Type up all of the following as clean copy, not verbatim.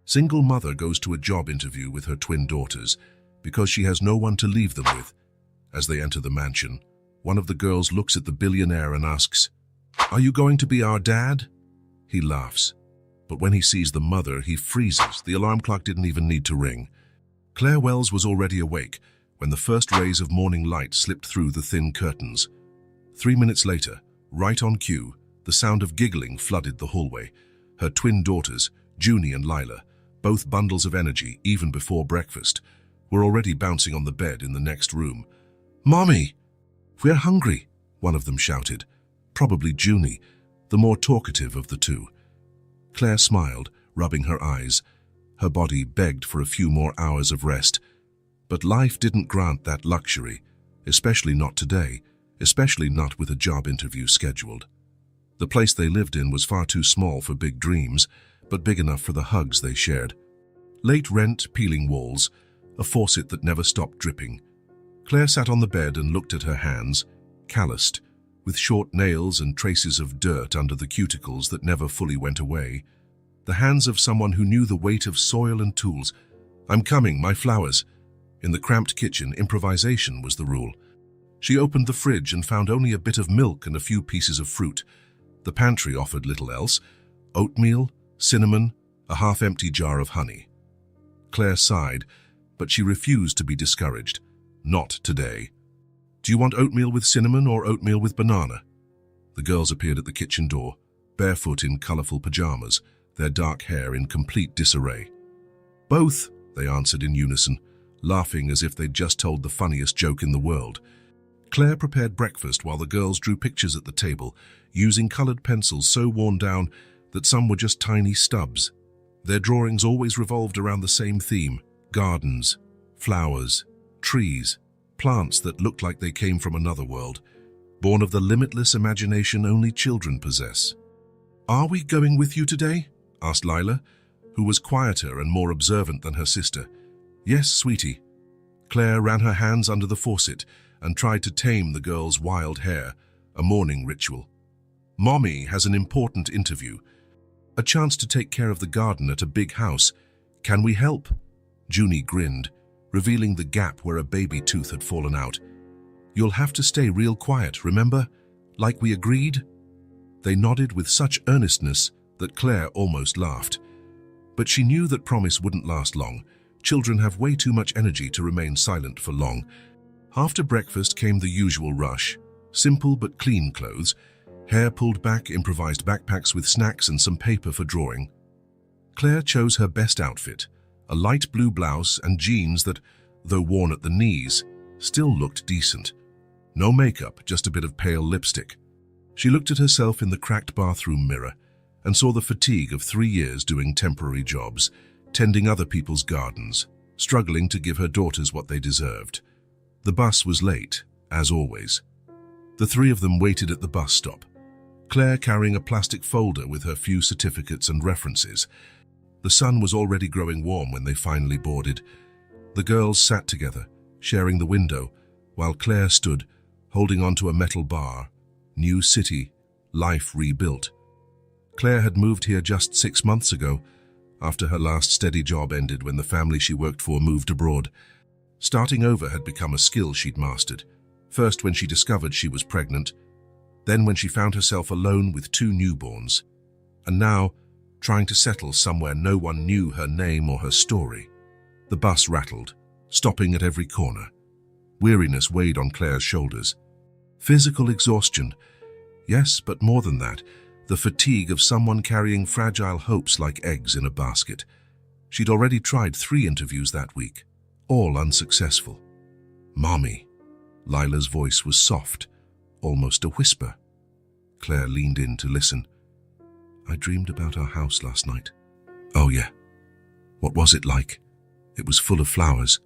Single mother goes to a job interview with her twin daughters because she has no one to leave them with. As they enter the mansion, one of the girls looks at the billionaire and asks, "Are you going to be our dad?" He laughs, but when he sees the mother, he freezes. The alarm clock didn't even need to ring. Claire Wells was already awake when the first rays of morning light slipped through the thin curtains. 3 minutes later, right on cue, the sound of giggling flooded the hallway. Her twin daughters, Junie and Lila, both bundles of energy even before breakfast, were already bouncing on the bed in the next room. "Mommy, we're hungry," one of them shouted, probably Junie, the more talkative of the two. Claire smiled, rubbing her eyes. Her body begged for a few more hours of rest. But life didn't grant that luxury, especially not today, especially not with a job interview scheduled. The place they lived in was far too small for big dreams, but big enough for the hugs they shared. Late rent, peeling walls, a faucet that never stopped dripping. Claire sat on the bed and looked at her hands, calloused, with short nails and traces of dirt under the cuticles that never fully went away. The hands of someone who knew the weight of soil and tools. "I'm coming, my flowers." In the cramped kitchen, improvisation was the rule. She opened the fridge and found only a bit of milk and a few pieces of fruit. The pantry offered little else: oatmeal, cinnamon, a half-empty jar of honey. Claire sighed, but she refused to be discouraged. Not today. "Do you want oatmeal with cinnamon or oatmeal with banana?" The girls appeared at the kitchen door, barefoot in colorful pajamas, their dark hair in complete disarray. "Both," they answered in unison, laughing as if they'd just told the funniest joke in the world. Claire prepared breakfast while the girls drew pictures at the table, using colored pencils so worn down that some were just tiny stubs. Their drawings always revolved around the same theme: gardens, flowers, trees, plants that looked like they came from another world, born of the limitless imagination only children possess. "Are we going with you today?" asked Lila, who was quieter and more observant than her sister. "Yes, sweetie." Claire ran her hands under the faucet and tried to tame the girl's wild hair, a morning ritual. "Mommy has an important interview. A chance to take care of the garden at a big house. Can we help?" Junie grinned, revealing the gap where a baby tooth had fallen out. "You'll have to stay real quiet, remember? Like we agreed?" They nodded with such earnestness that Claire almost laughed. But she knew that promise wouldn't last long. Children have way too much energy to remain silent for long. After breakfast came the usual rush: simple but clean clothes, hair pulled back, improvised backpacks with snacks and some paper for drawing. Claire chose her best outfit, a light blue blouse and jeans that, though worn at the knees, still looked decent. No makeup, just a bit of pale lipstick. She looked at herself in the cracked bathroom mirror and saw the fatigue of 3 years doing temporary jobs, tending other people's gardens, struggling to give her daughters what they deserved. The bus was late, as always. The three of them waited at the bus stop, Claire carrying a plastic folder with her few certificates and references. The sun was already growing warm when they finally boarded. The girls sat together, sharing the window, while Claire stood, holding onto a metal bar. New city, life rebuilt. Claire had moved here just 6 months ago, after her last steady job ended when the family she worked for moved abroad. Starting over had become a skill she'd mastered, first when she discovered she was pregnant, then when she found herself alone with 2 newborns, and now trying to settle somewhere no one knew her name or her story. The bus rattled, stopping at every corner. Weariness weighed on Claire's shoulders. Physical exhaustion, yes, but more than that, the fatigue of someone carrying fragile hopes like eggs in a basket. She'd already tried 3 interviews that week, all unsuccessful. "Mommy." Lila's voice was soft, almost a whisper. Claire leaned in to listen. "I dreamed about our house last night." "Oh yeah. What was it like?" "It was full of flowers.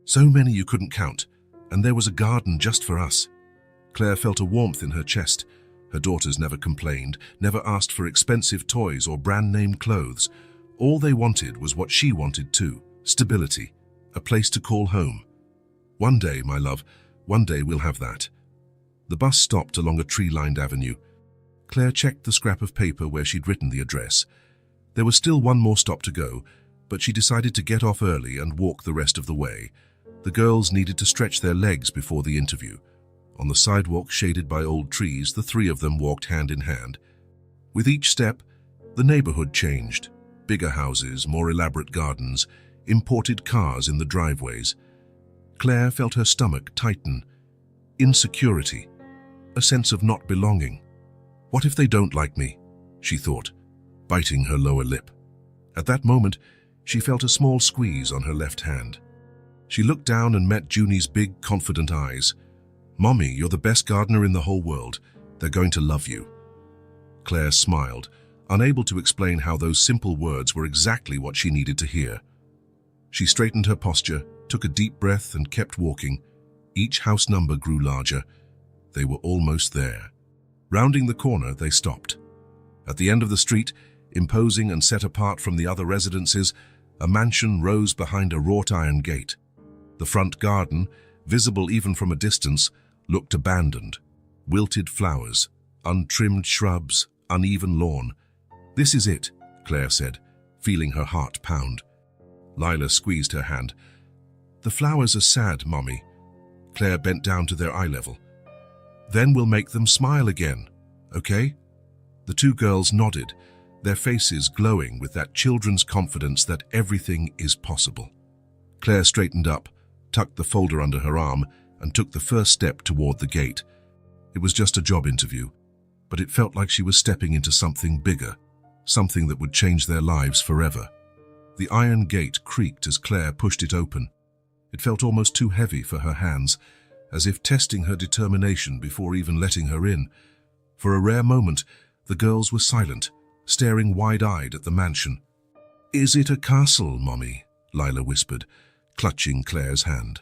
So many you couldn't count, and there was a garden just for us." Claire felt a warmth in her chest. Her daughters never complained, never asked for expensive toys or brand-name clothes. All they wanted was what she wanted too: stability, a place to call home. "One day, my love, one day we'll have that." The bus stopped along a tree-lined avenue. Claire checked the scrap of paper where she'd written the address. There was still one more stop to go, but she decided to get off early and walk the rest of the way. The girls needed to stretch their legs before the interview. On the sidewalk shaded by old trees, the three of them walked hand in hand. With each step, the neighborhood changed. Bigger houses, more elaborate gardens, imported cars in the driveways. Claire felt her stomach tighten. Insecurity, a sense of not belonging. What if they don't like me? She thought, biting her lower lip. At that moment, she felt a small squeeze on her left hand. She looked down and met Junie's big, confident eyes. "Mommy, you're the best gardener in the whole world. They're going to love you." Claire smiled, unable to explain how those simple words were exactly what she needed to hear. She straightened her posture, took a deep breath, and kept walking. Each house number grew larger. They were almost there. Rounding the corner, they stopped. At the end of the street, imposing and set apart from the other residences, a mansion rose behind a wrought iron gate. The front garden, visible even from a distance, looked abandoned. Wilted flowers, untrimmed shrubs, uneven lawn. "This is it," Claire said, feeling her heart pound. Lila squeezed her hand. "The flowers are sad, Mommy." Claire bent down to their eye level. "Then we'll make them smile again, okay?" The two girls nodded, their faces glowing with that children's confidence that everything is possible. Claire straightened up, tucked the folder under her arm, and took the first step toward the gate. It was just a job interview, but it felt like she was stepping into something bigger, something that would change their lives forever. The iron gate creaked as Claire pushed it open. It felt almost too heavy for her hands, as if testing her determination before even letting her in. For a rare moment, the girls were silent, staring wide-eyed at the mansion. "Is it a castle, Mommy?" Lila whispered, clutching Claire's hand.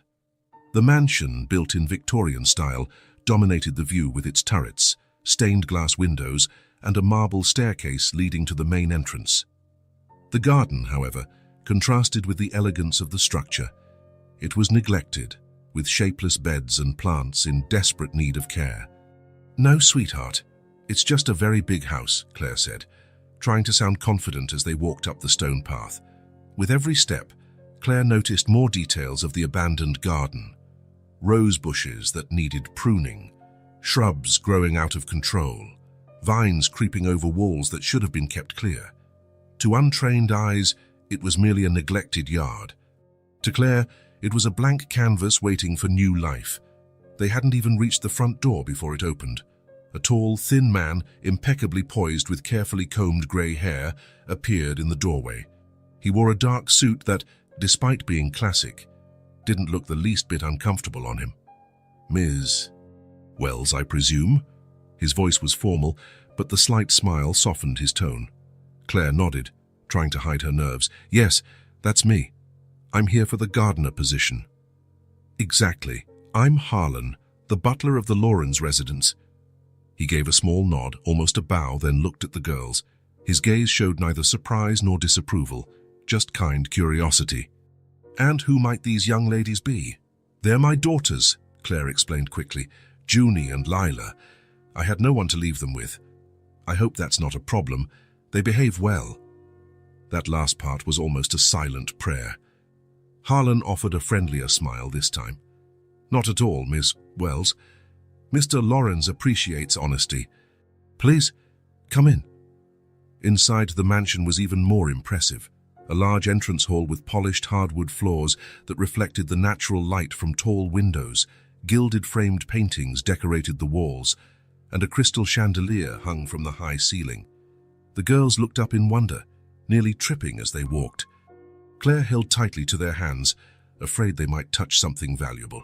The mansion, built in Victorian style, dominated the view with its turrets, stained glass windows, and a marble staircase leading to the main entrance. The garden, however, contrasted with the elegance of the structure. It was neglected, with shapeless beds and plants in desperate need of care. "No, sweetheart, it's just a very big house," Claire said, trying to sound confident as they walked up the stone path. With every step, Claire noticed more details of the abandoned garden. Rose bushes that needed pruning, shrubs growing out of control, vines creeping over walls that should have been kept clear. To untrained eyes, it was merely a neglected yard. To Claire, it was a blank canvas waiting for new life. They hadn't even reached the front door before it opened. A tall, thin man, impeccably poised with carefully combed grey hair, appeared in the doorway. He wore a dark suit that, despite being classic, didn't look the least bit uncomfortable on him. "Ms. Wells, I presume?" His voice was formal, but the slight smile softened his tone. Claire nodded, trying to hide her nerves. "Yes, that's me. I'm here for the gardener position." "Exactly. I'm Harlan, the butler of the Lawrence residence." He gave a small nod, almost a bow, then looked at the girls. His gaze showed neither surprise nor disapproval, just kind curiosity. "And who might these young ladies be?" "They're my daughters," Claire explained quickly. "Junie and Lila. I had no one to leave them with. I hope that's not a problem. They behave well." That last part was almost a silent prayer. Harlan offered a friendlier smile this time. "Not at all, Miss Wells. Mr. Lawrence appreciates honesty. Please, come in." Inside, the mansion was even more impressive. A large entrance hall with polished hardwood floors that reflected the natural light from tall windows, gilded framed paintings decorated the walls, and a crystal chandelier hung from the high ceiling. The girls looked up in wonder, nearly tripping as they walked. Claire held tightly to their hands, afraid they might touch something valuable.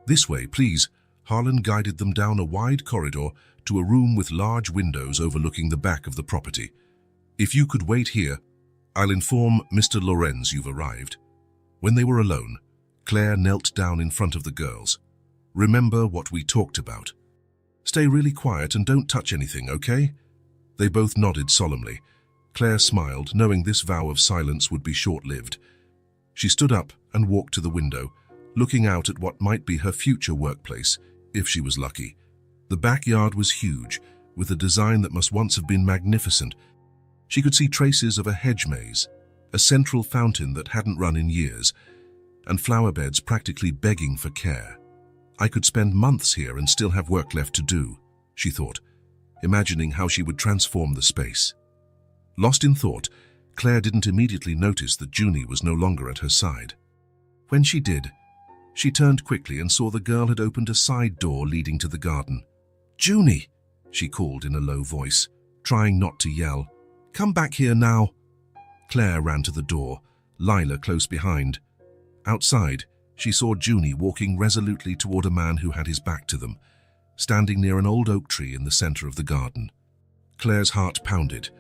"This way, please." Harlan guided them down a wide corridor to a room with large windows overlooking the back of the property. "If you could wait here, I'll inform Mr. Lorenz you've arrived." When they were alone, Claire knelt down in front of the girls. "Remember what we talked about. Stay really quiet and don't touch anything, okay?" They both nodded solemnly. Claire smiled, knowing this vow of silence would be short-lived. She stood up and walked to the window, looking out at what might be her future workplace, if she was lucky. The backyard was huge, with a design that must once have been magnificent. She could see traces of a hedge maze, a central fountain that hadn't run in years, and flower beds practically begging for care. I could spend months here and still have work left to do, she thought, imagining how she would transform the space. Lost in thought, Claire didn't immediately notice that Junie was no longer at her side. When she did, she turned quickly and saw the girl had opened a side door leading to the garden. "Junie," she called in a low voice, trying not to yell. "Come back here now." Claire ran to the door, Lila close behind. Outside, she saw Junie walking resolutely toward a man who had his back to them, standing near an old oak tree in the center of the garden. Claire's heart pounded.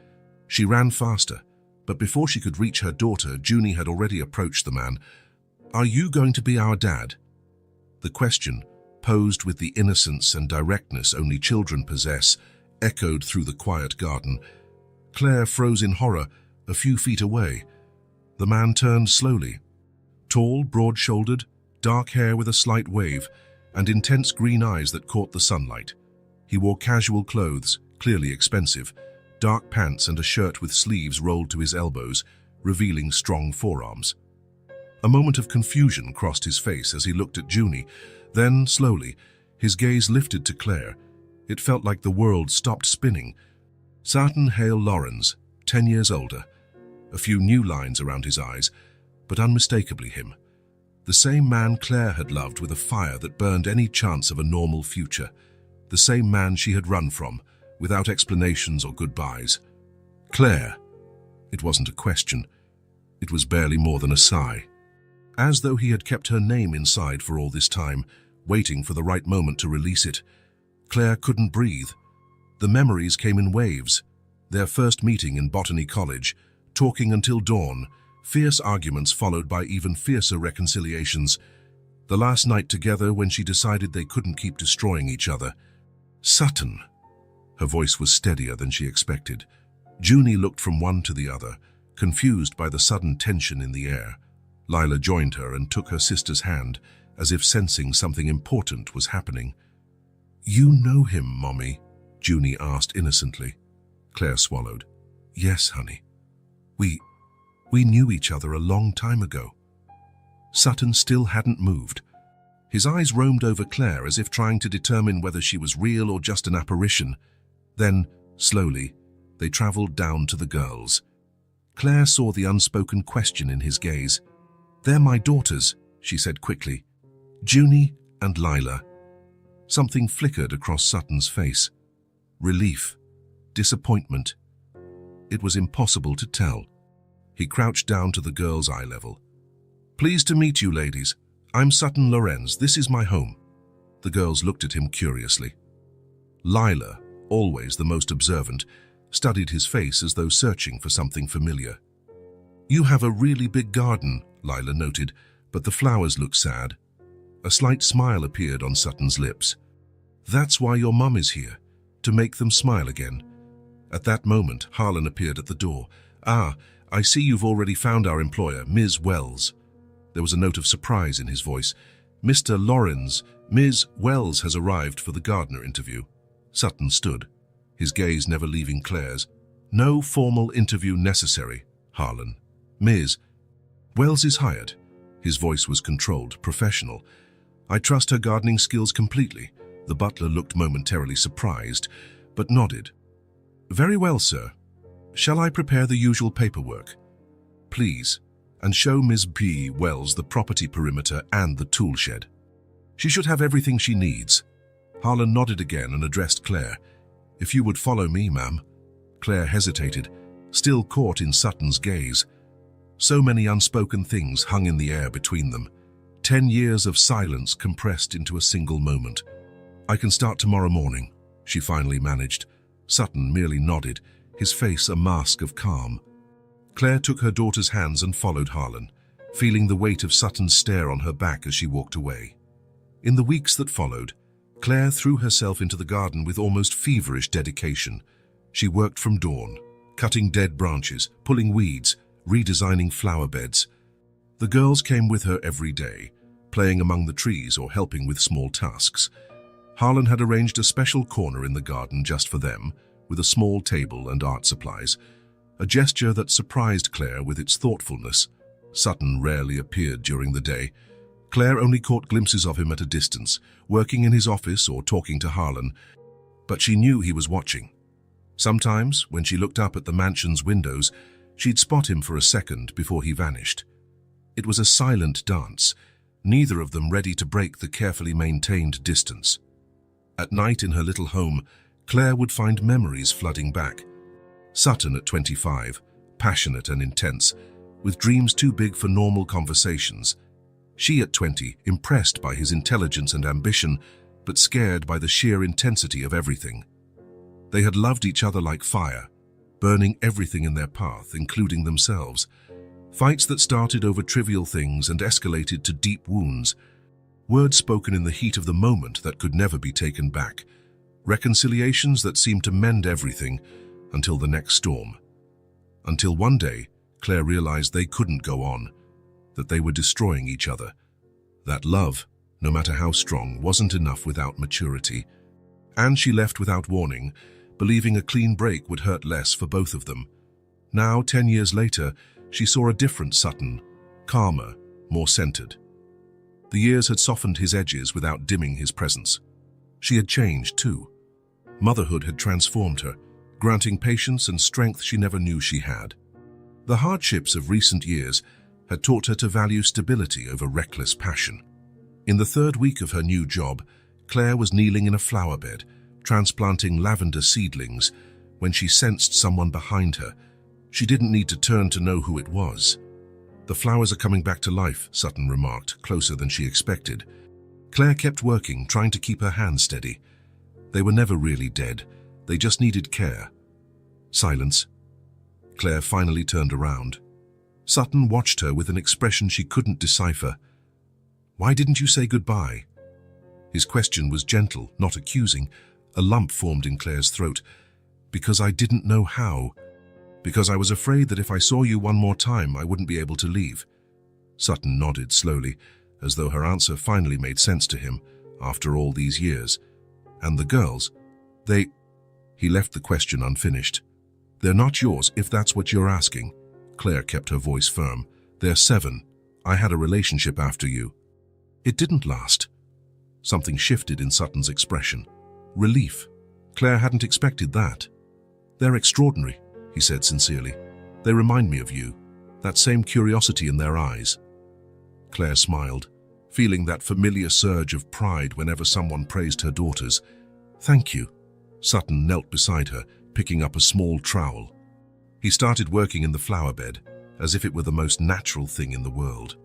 She ran faster, but before she could reach her daughter, Junie had already approached the man. "Are you going to be our dad?" The question, posed with the innocence and directness only children possess, echoed through the quiet garden. Claire froze in horror a few feet away. The man turned slowly. Tall, broad-shouldered, dark hair with a slight wave, and intense green eyes that caught the sunlight. He wore casual clothes, clearly expensive, dark pants and a shirt with sleeves rolled to his elbows, revealing strong forearms. A moment of confusion crossed his face as he looked at Junie. Then, slowly, his gaze lifted to Claire. It felt like the world stopped spinning. Sarton Hale Lawrence, 10 years older. A few new lines around his eyes, but unmistakably him. The same man Claire had loved with a fire that burned any chance of a normal future. The same man she had run from, without explanations or goodbyes. Claire. It wasn't a question. It was barely more than a sigh. As though he had kept her name inside for all this time, waiting for the right moment to release it. Claire couldn't breathe. The memories came in waves. Their first meeting in Botany College, talking until dawn, fierce arguments followed by even fiercer reconciliations. The last night together when she decided they couldn't keep destroying each other. Sutton. Her voice was steadier than she expected. Junie looked from one to the other, confused by the sudden tension in the air. Lila joined her and took her sister's hand, as if sensing something important was happening. "You know him, Mommy?" Junie asked innocently. Claire swallowed. "Yes, honey. We knew each other a long time ago." Sutton still hadn't moved. His eyes roamed over Claire as if trying to determine whether she was real or just an apparition. Then, slowly, they traveled down to the girls. Claire saw the unspoken question in his gaze. "They're my daughters," she said quickly. "Junie and Lila." Something flickered across Sutton's face. Relief. Disappointment. It was impossible to tell. He crouched down to the girl's eye level. "Pleased to meet you, ladies. I'm Sutton Lorenz. This is my home." The girls looked at him curiously. Lila, always the most observant, studied his face as though searching for something familiar. "You have a really big garden," Lila noted, "but the flowers look sad." A slight smile appeared on Sutton's lips. "That's why your mum is here, to make them smile again." At that moment, Harlan appeared at the door. "Ah, I see you've already found our employer, Ms. Wells." There was a note of surprise in his voice. "Mr. Lorenz, Ms. Wells has arrived for the gardener interview." Sutton stood, his gaze never leaving Claire's. "No formal interview necessary, Harlan. Ms. Wells is hired." His voice was controlled, professional. "I trust her gardening skills completely." The butler looked momentarily surprised, but nodded. "Very well, sir. Shall I prepare the usual paperwork?" "Please, and show Ms. B. Wells the property perimeter and the tool shed. She should have everything she needs." Harlan nodded again and addressed Claire. "If you would follow me, ma'am." Claire hesitated, still caught in Sutton's gaze. So many unspoken things hung in the air between them. 10 years of silence compressed into a single moment. "I can start tomorrow morning," she finally managed. Sutton merely nodded, his face a mask of calm. Claire took her daughter's hands and followed Harlan, feeling the weight of Sutton's stare on her back as she walked away. In the weeks that followed, Claire threw herself into the garden with almost feverish dedication. She worked from dawn, cutting dead branches, pulling weeds, redesigning flower beds. The girls came with her every day, playing among the trees or helping with small tasks. Harlan had arranged a special corner in the garden just for them, with a small table and art supplies. a gesture that surprised Claire with its thoughtfulness. Sutton rarely appeared during the day. Claire only caught glimpses of him at a distance, working in his office or talking to Harlan, but she knew he was watching. Sometimes, when she looked up at the mansion's windows, she'd spot him for a second before he vanished. It was a silent dance, neither of them ready to break the carefully maintained distance. At night in her little home, Claire would find memories flooding back. Sutton at 25, passionate and intense, with dreams too big for normal conversations. She at 20, impressed by his intelligence and ambition, but scared by the sheer intensity of everything. They had loved each other like fire, burning everything in their path, including themselves. Fights that started over trivial things and escalated to deep wounds. Words spoken in the heat of the moment that could never be taken back. Reconciliations that seemed to mend everything until the next storm. Until one day, Claire realized they couldn't go on, that they were destroying each other. That love, no matter how strong, wasn't enough without maturity. And she left without warning, believing a clean break would hurt less for both of them. Now, 10 years later, she saw a different Sutton, calmer, more centered. The years had softened his edges without dimming his presence. She had changed, too. Motherhood had transformed her, granting patience and strength she never knew she had. The hardships of recent years had taught her to value stability over reckless passion. In the third week of her new job, Claire was kneeling in a flower bed, transplanting lavender seedlings, when she sensed someone behind her. She didn't need to turn to know who it was. "The flowers are coming back to life," Sutton remarked, closer than she expected. Claire kept working, trying to keep her hands steady. They were never really dead. They just needed care. Silence. Claire finally turned around. Sutton watched her with an expression she couldn't decipher. "Why didn't you say goodbye?" His question was gentle, not accusing. A lump formed in Claire's throat. "Because I didn't know how. Because I was afraid that if I saw you one more time, I wouldn't be able to leave." Sutton nodded slowly, as though her answer finally made sense to him, after all these years. "And the girls? They—" He left the question unfinished. "They're not yours, if that's what you're asking." Claire kept her voice firm. "They're 7. I had a relationship after you." It didn't last. Something shifted in Sutton's expression. Relief. Claire hadn't expected that. "They're extraordinary," he said sincerely. "They remind me of you, that same curiosity in their eyes." Claire smiled, feeling that familiar surge of pride whenever someone praised her daughters. "Thank you." Sutton knelt beside her, picking up a small trowel. He started working in the flower bed, as if it were the most natural thing in the world.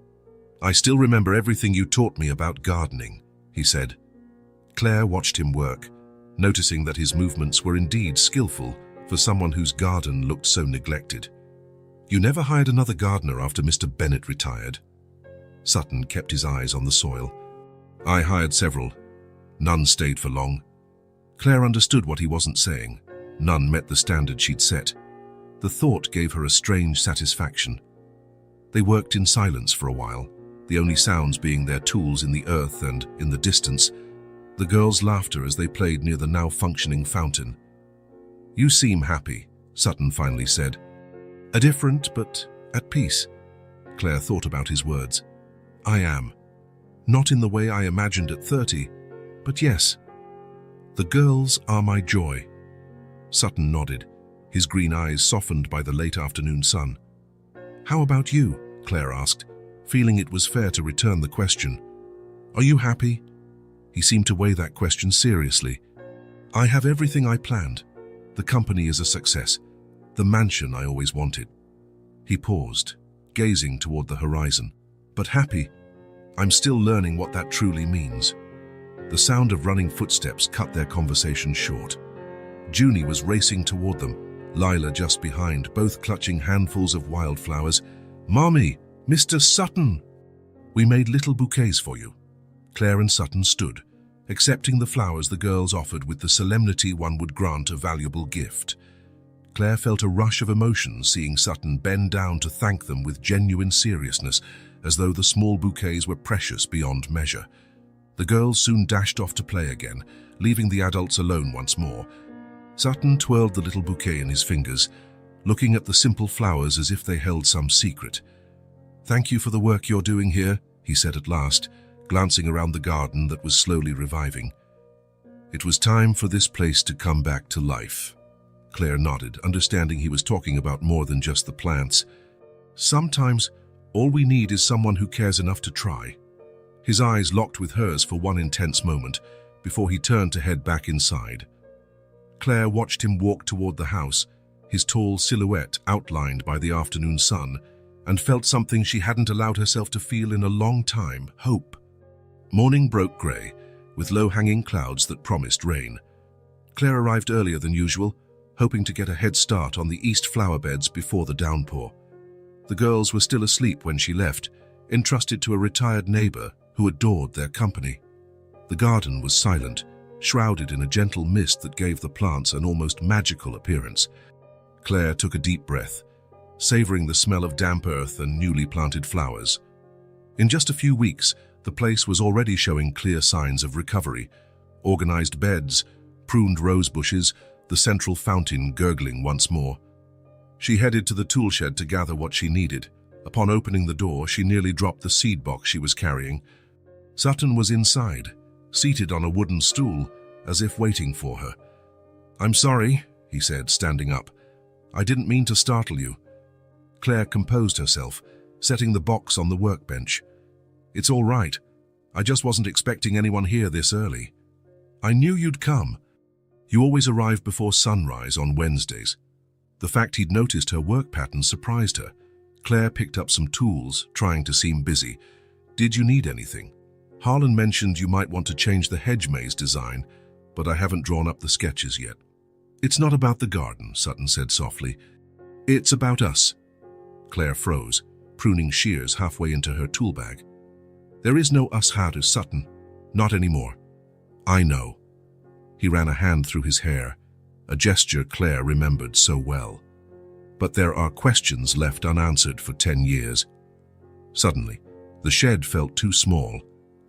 "I still remember everything you taught me about gardening," he said. Claire watched him work, noticing that his movements were indeed skillful for someone whose garden looked so neglected. "You never hired another gardener after Mr. Bennett retired?" Sutton kept his eyes on the soil. "I hired several. None stayed for long." Claire understood what he wasn't saying. None met the standard she'd set. The thought gave her a strange satisfaction. They worked in silence for a while, the only sounds being their tools in the earth and, in the distance, the girls' laughter as they played near the now-functioning fountain. "You seem happy," Sutton finally said. "A different, but at peace." Claire thought about his words. "I am. Not in the way I imagined at 30, but yes. The girls are my joy." Sutton nodded, his green eyes softened by the late afternoon sun. "How about you?" Claire asked, feeling it was fair to return the question. "Are you happy?" He seemed to weigh that question seriously. "I have everything I planned. The company is a success. The mansion I always wanted." He paused, gazing toward the horizon. "But happy? I'm still learning what that truly means." The sound of running footsteps cut their conversation short. Junie was racing toward them, Lila just behind, both clutching handfuls of wildflowers. "Mommy, Mr. Sutton!" "We made little bouquets for you." Claire and Sutton stood, accepting the flowers the girls offered with the solemnity one would grant a valuable gift. Claire felt a rush of emotion seeing Sutton bend down to thank them with genuine seriousness, as though the small bouquets were precious beyond measure. The girls soon dashed off to play again, leaving the adults alone once more. Sutton twirled the little bouquet in his fingers, looking at the simple flowers as if they held some secret. "Thank you for the work you're doing here," he said at last, glancing around the garden that was slowly reviving. It was time for this place to come back to life. Claire nodded, understanding he was talking about more than just the plants. "Sometimes, all we need is someone who cares enough to try." His eyes locked with hers for one intense moment, before he turned to head back inside. Claire watched him walk toward the house, his tall silhouette outlined by the afternoon sun, and felt something she hadn't allowed herself to feel in a long time: hope. Morning broke grey, with low-hanging clouds that promised rain. Claire arrived earlier than usual, hoping to get a head start on the east flower beds before the downpour. The girls were still asleep when she left, entrusted to a retired neighbor who adored their company. The garden was silent, shrouded in a gentle mist that gave the plants an almost magical appearance. Claire took a deep breath, savoring the smell of damp earth and newly planted flowers. In just a few weeks, the place was already showing clear signs of recovery: organized beds, pruned rose bushes, the central fountain gurgling once more. She headed to the tool shed to gather what she needed. Upon opening the door, she nearly dropped the seed box she was carrying. Sutton was inside, seated on a wooden stool, as if waiting for her. "I'm sorry," he said, standing up. "I didn't mean to startle you." Claire composed herself, setting the box on the workbench. "It's all right. I just wasn't expecting anyone here this early." "I knew you'd come. You always arrive before sunrise on Wednesdays." The fact he'd noticed her work pattern surprised her. Claire picked up some tools, trying to seem busy. "Did you need anything? Harlan mentioned you might want to change the hedge maze design, but I haven't drawn up the sketches yet." "It's not about the garden," Sutton said softly. "It's about us." Claire froze, pruning shears halfway into her tool bag. "There is no us how Sutton. Not anymore." "I know." He ran a hand through his hair, a gesture Claire remembered so well. "But there are questions left unanswered for 10 years. Suddenly, the shed felt too small,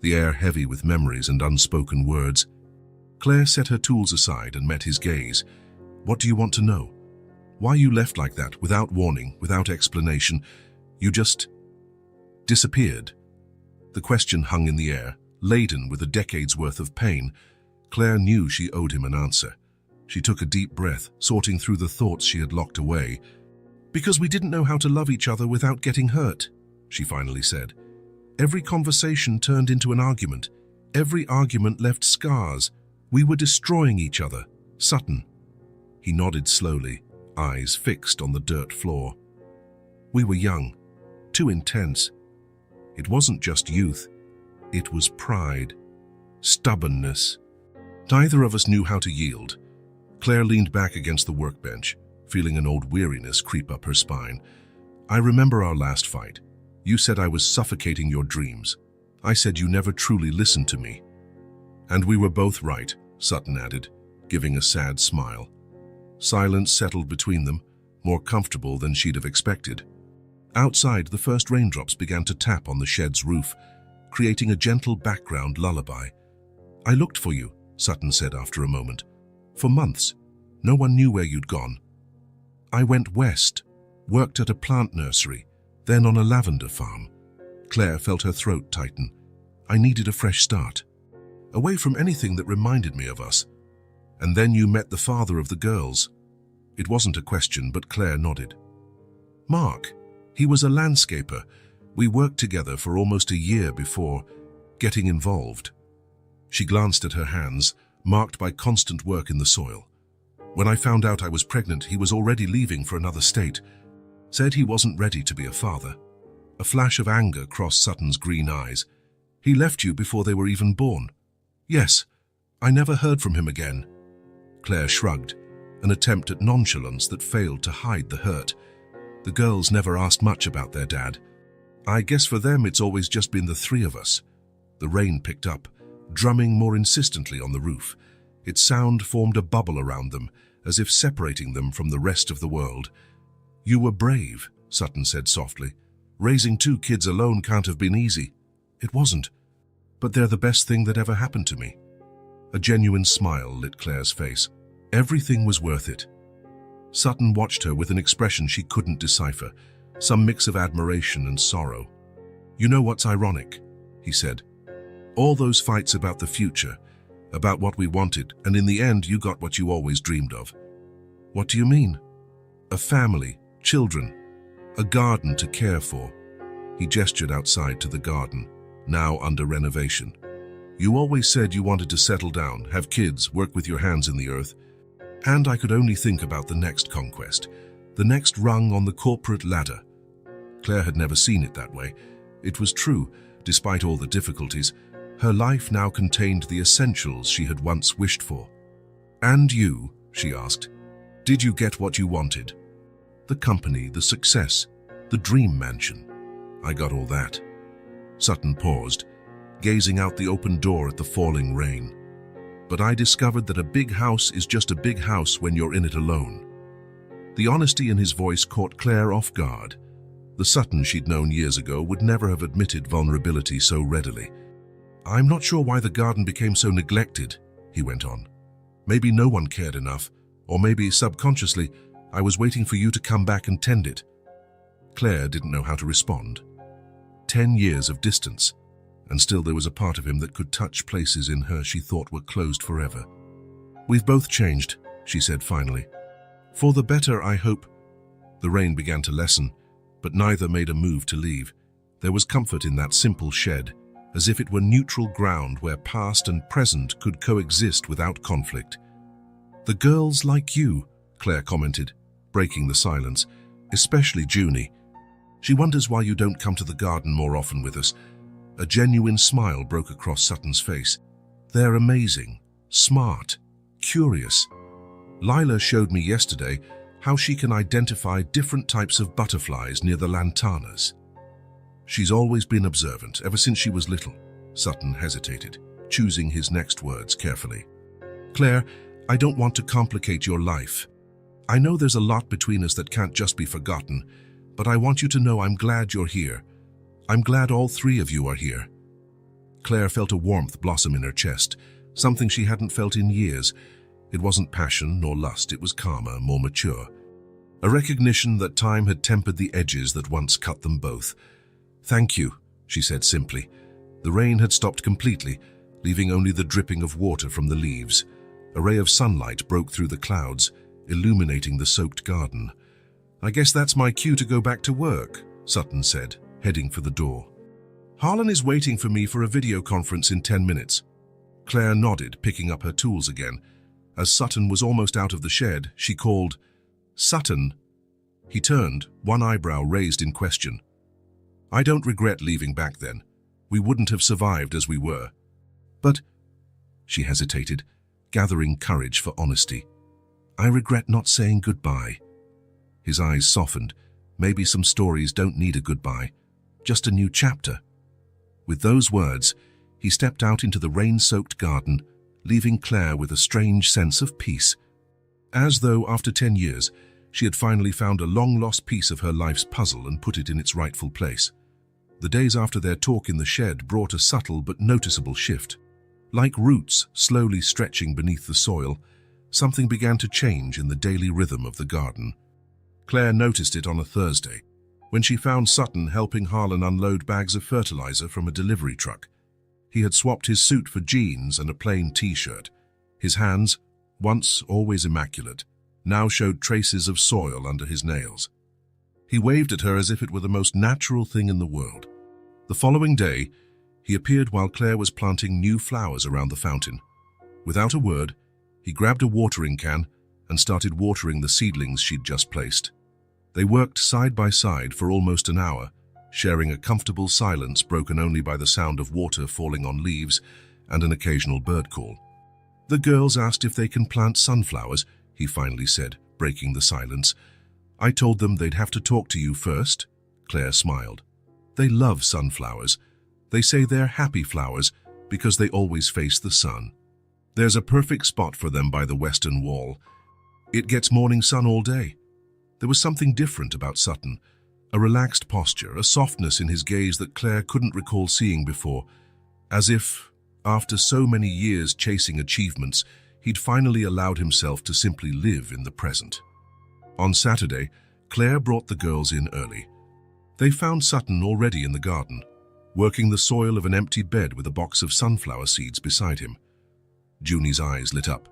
the air heavy with memories and unspoken words. Claire set her tools aside and met his gaze. "What do you want to know? Why you left like that, without warning, without explanation? You just disappeared." The question hung in the air, laden with a decade's worth of pain. Claire knew she owed him an answer. She took a deep breath, sorting through the thoughts she had locked away. "Because we didn't know how to love each other without getting hurt," she finally said. "Every conversation turned into an argument. Every argument left scars. We were destroying each other. Sutton." He nodded slowly, eyes fixed on the dirt floor. "We were young, too intense. It wasn't just youth. It was pride, stubbornness. Neither of us knew how to yield." Claire leaned back against the workbench, feeling an old weariness creep up her spine. "I remember our last fight. You said I was suffocating your dreams. I said you never truly listened to me." "And we were both right," Sutton added, giving a sad smile. Silence settled between them, more comfortable than she'd have expected. Outside, the first raindrops began to tap on the shed's roof, creating a gentle background lullaby. "I looked for you," Sutton said after a moment. "For months. No one knew where you'd gone. I went west, worked at a plant nursery, then on a lavender farm." Claire felt her throat tighten. "I needed a fresh start. Away from anything that reminded me of us. And then you met the father of the girls." It wasn't a question, but Claire nodded. "Mark. He was a landscaper. We worked together for almost a year before getting involved." She glanced at her hands, marked by constant work in the soil. "When I found out I was pregnant, he was already leaving for another state. Said he wasn't ready to be a father." A flash of anger crossed Sutton's green eyes. "He left you before they were even born?" "Yes. I never heard from him again." Claire shrugged, an attempt at nonchalance that failed to hide the hurt. The girls never asked much about their dad. "I guess for them it's always just been the three of us." The rain picked up, drumming more insistently on the roof. Its sound formed a bubble around them, as if separating them from the rest of the world. "You were brave," Sutton said softly. "Raising 2 kids alone can't have been easy." "It wasn't. But they're the best thing that ever happened to me." A genuine smile lit Claire's face. "Everything was worth it." Sutton watched her with an expression she couldn't decipher, some mix of admiration and sorrow. "You know what's ironic?" he said. "All those fights about the future, about what we wanted, and in the end you got what you always dreamed of." "What do you mean?" "A family, children, a garden to care for." He gestured outside to the garden, now under renovation. "You always said you wanted to settle down, have kids, work with your hands in the earth. And I could only think about the next conquest, the next rung on the corporate ladder." Claire had never seen it that way. It was true, despite all the difficulties, her life now contained the essentials she had once wished for. "And you?" she asked. "Did you get what you wanted? The company, the success, the dream mansion?" "I got all that." Sutton paused, gazing out the open door at the falling rain. "But I discovered that a big house is just a big house when you're in it alone." The honesty in his voice caught Claire off guard. The Sutton she'd known years ago would never have admitted vulnerability so readily. "I'm not sure why the garden became so neglected," he went on. "Maybe no one cared enough, or maybe subconsciously I was waiting for you to come back and tend it." Claire didn't know how to respond. 10 years of distance, and still there was a part of him that could touch places in her she thought were closed forever. "We've both changed," she said finally. "For the better, I hope." The rain began to lessen, but neither made a move to leave. There was comfort in that simple shed, as if it were neutral ground where past and present could coexist without conflict. "The girls like you," Claire commented, breaking the silence, "especially Junie. She wonders why you don't come to the garden more often with us." A genuine smile broke across Sutton's face. "They're amazing, smart, curious. Lila showed me yesterday how she can identify different types of butterflies near the lantanas." "She's always been observant, ever since she was little." Sutton hesitated, choosing his next words carefully. "Claire, I don't want to complicate your life. I know there's a lot between us that can't just be forgotten, but I want you to know I'm glad you're here. I'm glad all three of you are here." Claire felt a warmth blossom in her chest, something she hadn't felt in years. It wasn't passion nor lust, it was calmer, more mature. A recognition that time had tempered the edges that once cut them both. "Thank you," she said simply. The rain had stopped completely, leaving only the dripping of water from the leaves. A ray of sunlight broke through the clouds, illuminating the soaked garden. "I guess that's my cue to go back to work," Sutton said, heading for the door. "Harlan is waiting for me for a video conference in 10 minutes. Claire nodded, picking up her tools again. As Sutton was almost out of the shed, she called, "Sutton." He turned, one eyebrow raised in question. "I don't regret leaving back then. We wouldn't have survived as we were. But," she hesitated, gathering courage for honesty, "I regret not saying goodbye." His eyes softened. Maybe some stories don't need a goodbye, just a new chapter. With those words, he stepped out into the rain-soaked garden, leaving Claire with a strange sense of peace. As though, after 10 years, she had finally found a long-lost piece of her life's puzzle and put it in its rightful place. The days after their talk in the shed brought a subtle but noticeable shift. Like roots slowly stretching beneath the soil, something began to change in the daily rhythm of the garden. Claire noticed it on a Thursday, when she found Sutton helping Harlan unload bags of fertilizer from a delivery truck. He had swapped his suit for jeans and a plain t-shirt. His hands, once always immaculate, now showed traces of soil under his nails. He waved at her as if it were the most natural thing in the world. The following day, he appeared while Claire was planting new flowers around the fountain. Without a word, he grabbed a watering can and started watering the seedlings she'd just placed. They worked side by side for almost an hour, sharing a comfortable silence broken only by the sound of water falling on leaves and an occasional bird call. "The girls asked if they can plant sunflowers," he finally said, breaking the silence. "I told them they'd have to talk to you first." Claire smiled. "They love sunflowers. They say they're happy flowers because they always face the sun. There's a perfect spot for them by the western wall. It gets morning sun all day." There was something different about Sutton, a relaxed posture, a softness in his gaze that Claire couldn't recall seeing before, as if, after so many years chasing achievements, he'd finally allowed himself to simply live in the present. On Saturday, Claire brought the girls in early. They found Sutton already in the garden, working the soil of an empty bed with a box of sunflower seeds beside him. Junie's eyes lit up.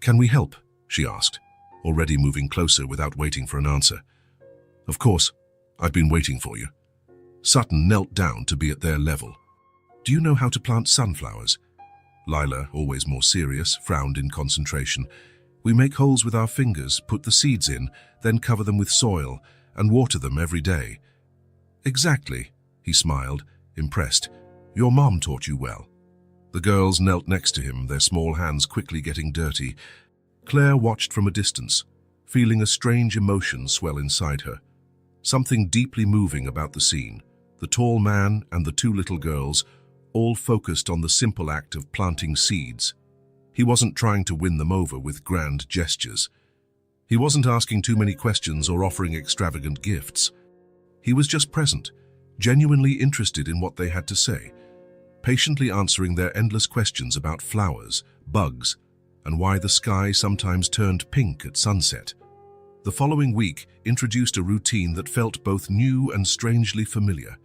"Can we help?" she asked, already moving closer without waiting for an answer. "Of course, I've been waiting for you." Sutton knelt down to be at their level. "Do you know how to plant sunflowers?" Lila, always more serious, frowned in concentration. "We make holes with our fingers, put the seeds in, then cover them with soil, and water them every day." "Exactly," he smiled, impressed. "Your mom taught you well." The girls knelt next to him, their small hands quickly getting dirty. Claire watched from a distance, feeling a strange emotion swell inside her. Something deeply moving about the scene. The tall man and the two little girls, all focused on the simple act of planting seeds. He wasn't trying to win them over with grand gestures. He wasn't asking too many questions or offering extravagant gifts. He was just present, genuinely interested in what they had to say, patiently answering their endless questions about flowers, bugs, and why the sky sometimes turned pink at sunset. The following week introduced a routine that felt both new and strangely familiar.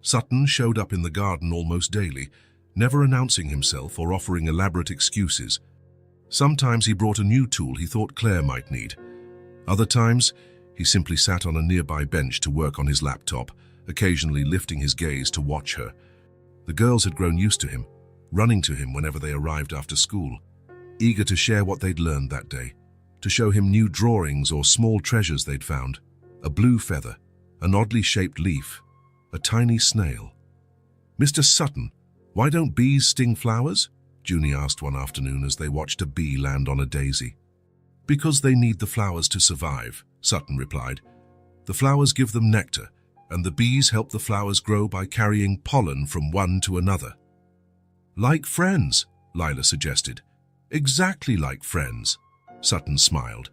Sutton showed up in the garden almost daily, never announcing himself or offering elaborate excuses. Sometimes he brought a new tool he thought Claire might need. Other times, he simply sat on a nearby bench to work on his laptop, occasionally lifting his gaze to watch her. The girls had grown used to him, running to him whenever they arrived after school, eager to share what they'd learned that day, to show him new drawings or small treasures they'd found. A blue feather, an oddly shaped leaf, a tiny snail. "Mr. Sutton, why don't bees sting flowers?" Junie asked one afternoon as they watched a bee land on a daisy. "Because they need the flowers to survive," Sutton replied. "The flowers give them nectar, and the bees help the flowers grow by carrying pollen from one to another." "Like friends," Lila suggested. "Exactly like friends," Sutton smiled.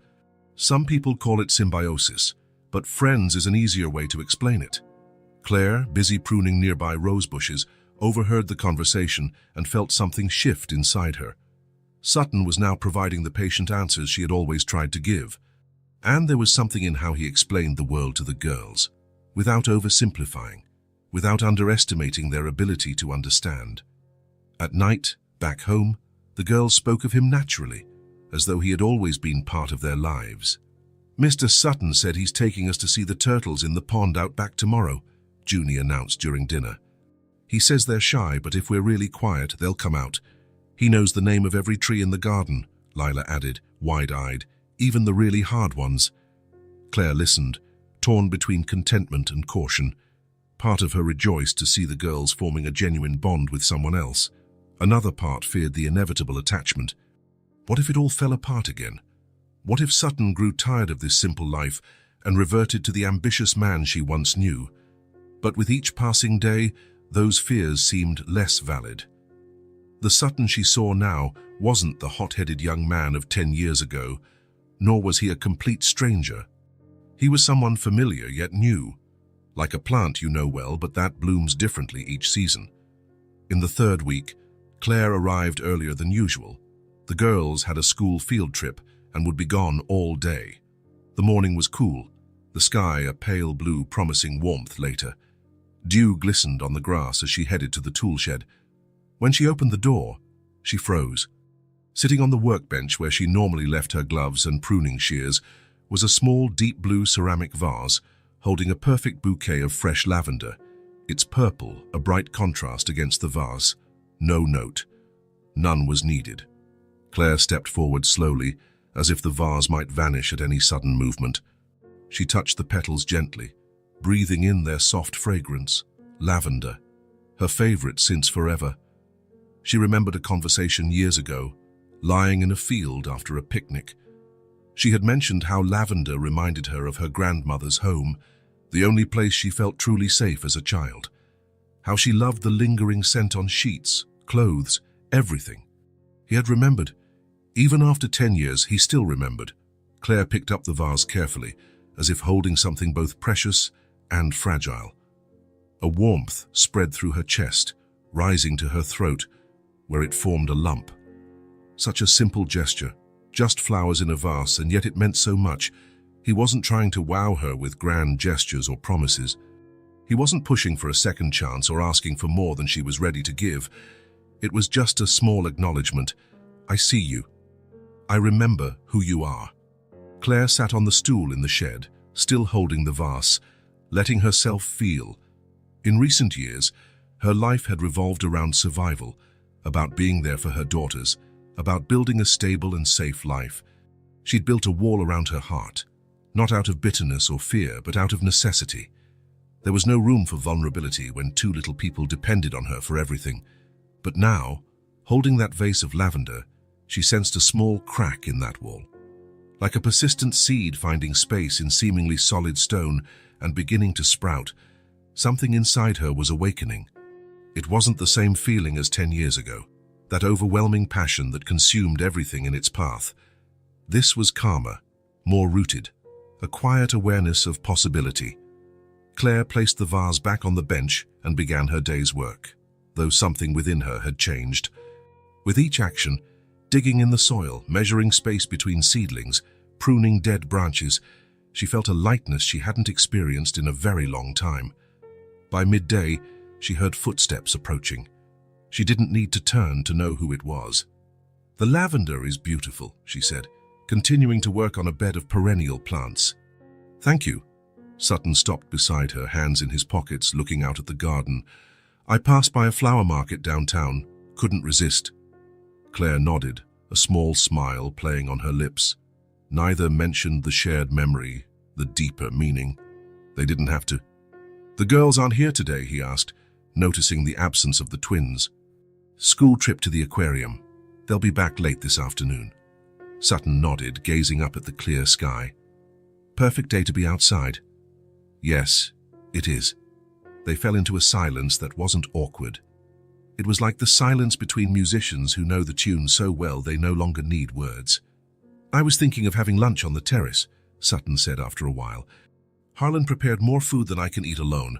"Some people call it symbiosis, but friends is an easier way to explain it." Claire, busy pruning nearby rose bushes, overheard the conversation and felt something shift inside her. Sutton was now providing the patient answers she had always tried to give. And there was something in how he explained the world to the girls, without oversimplifying, without underestimating their ability to understand. At night, back home, the girls spoke of him naturally, as though he had always been part of their lives. "Mr. Sutton said he's taking us to see the turtles in the pond out back tomorrow," Junie announced during dinner. "He says they're shy, but if we're really quiet, they'll come out. He knows the name of every tree in the garden," Lila added, wide-eyed, "even the really hard ones." Claire listened, torn between contentment and caution. Part of her rejoiced to see the girls forming a genuine bond with someone else. Another part feared the inevitable attachment. What if it all fell apart again? What if Sutton grew tired of this simple life and reverted to the ambitious man she once knew? But with each passing day, those fears seemed less valid. The Sutton she saw now wasn't the hot-headed young man of 10 years ago, nor was he a complete stranger. He was someone familiar yet new, like a plant you know well, but that blooms differently each season. In the third week, Claire arrived earlier than usual. The girls had a school field trip and would be gone all day. The morning was cool, the sky a pale blue promising warmth later. Dew glistened on the grass as she headed to the tool shed. When she opened the door, she froze. Sitting on the workbench where she normally left her gloves and pruning shears was a small deep blue ceramic vase holding a perfect bouquet of fresh lavender. Its purple, a bright contrast against the vase. No note. None was needed. Claire stepped forward slowly, as if the vase might vanish at any sudden movement. She touched the petals gently, breathing in their soft fragrance. Lavender, her favorite since forever. She remembered a conversation years ago, lying in a field after a picnic. She had mentioned how lavender reminded her of her grandmother's home, the only place she felt truly safe as a child. How she loved the lingering scent on sheets, clothes, everything. He had remembered. Even after 10 years, he still remembered. Claire picked up the vase carefully, as if holding something both precious and fragile. A warmth spread through her chest, rising to her throat, where it formed a lump. Such a simple gesture, just flowers in a vase, and yet it meant so much. He wasn't trying to wow her with grand gestures or promises. He wasn't pushing for a second chance or asking for more than she was ready to give. It was just a small acknowledgement. I see you. I remember who you are. Claire sat on the stool in the shed, still holding the vase, letting herself feel. In recent years, her life had revolved around survival, about being there for her daughters, about building a stable and safe life. She'd built a wall around her heart, not out of bitterness or fear, but out of necessity. There was no room for vulnerability when two little people depended on her for everything. But now, holding that vase of lavender, she sensed a small crack in that wall. Like a persistent seed finding space in seemingly solid stone and beginning to sprout, something inside her was awakening. It wasn't the same feeling as 10 years ago, that overwhelming passion that consumed everything in its path. This was calmer, more rooted, a quiet awareness of possibility. Claire placed the vase back on the bench and began her day's work, though something within her had changed. With each action, digging in the soil, measuring space between seedlings, pruning dead branches, she felt a lightness she hadn't experienced in a very long time. By midday, she heard footsteps approaching. She didn't need to turn to know who it was. "The lavender is beautiful," she said, continuing to work on a bed of perennial plants. "Thank you." Sutton stopped beside her, hands in his pockets, looking out at the garden. "I passed by a flower market downtown. Couldn't resist." Claire nodded, a small smile playing on her lips. Neither mentioned the shared memory, the deeper meaning. They didn't have to. "The girls aren't here today?" he asked, noticing the absence of the twins. "School trip to the aquarium. They'll be back late this afternoon." Sutton nodded, gazing up at the clear sky. "Perfect day to be outside." "Yes, it is." They fell into a silence that wasn't awkward. It was like the silence between musicians who know the tune so well they no longer need words. "I was thinking of having lunch on the terrace," Sutton said after a while. "Harlan prepared more food than I can eat alone.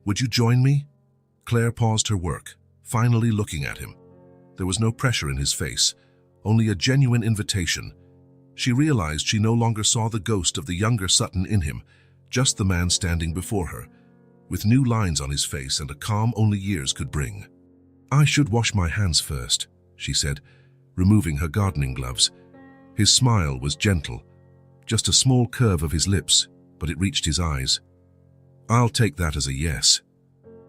Would you join me?" Claire paused her work, finally looking at him. There was no pressure in his face, only a genuine invitation. She realized she no longer saw the ghost of the younger Sutton in him, just the man standing before her, with new lines on his face and a calm only years could bring. "I should wash my hands first," she said, removing her gardening gloves. His smile was gentle, just a small curve of his lips, but it reached his eyes. "I'll take that as a yes."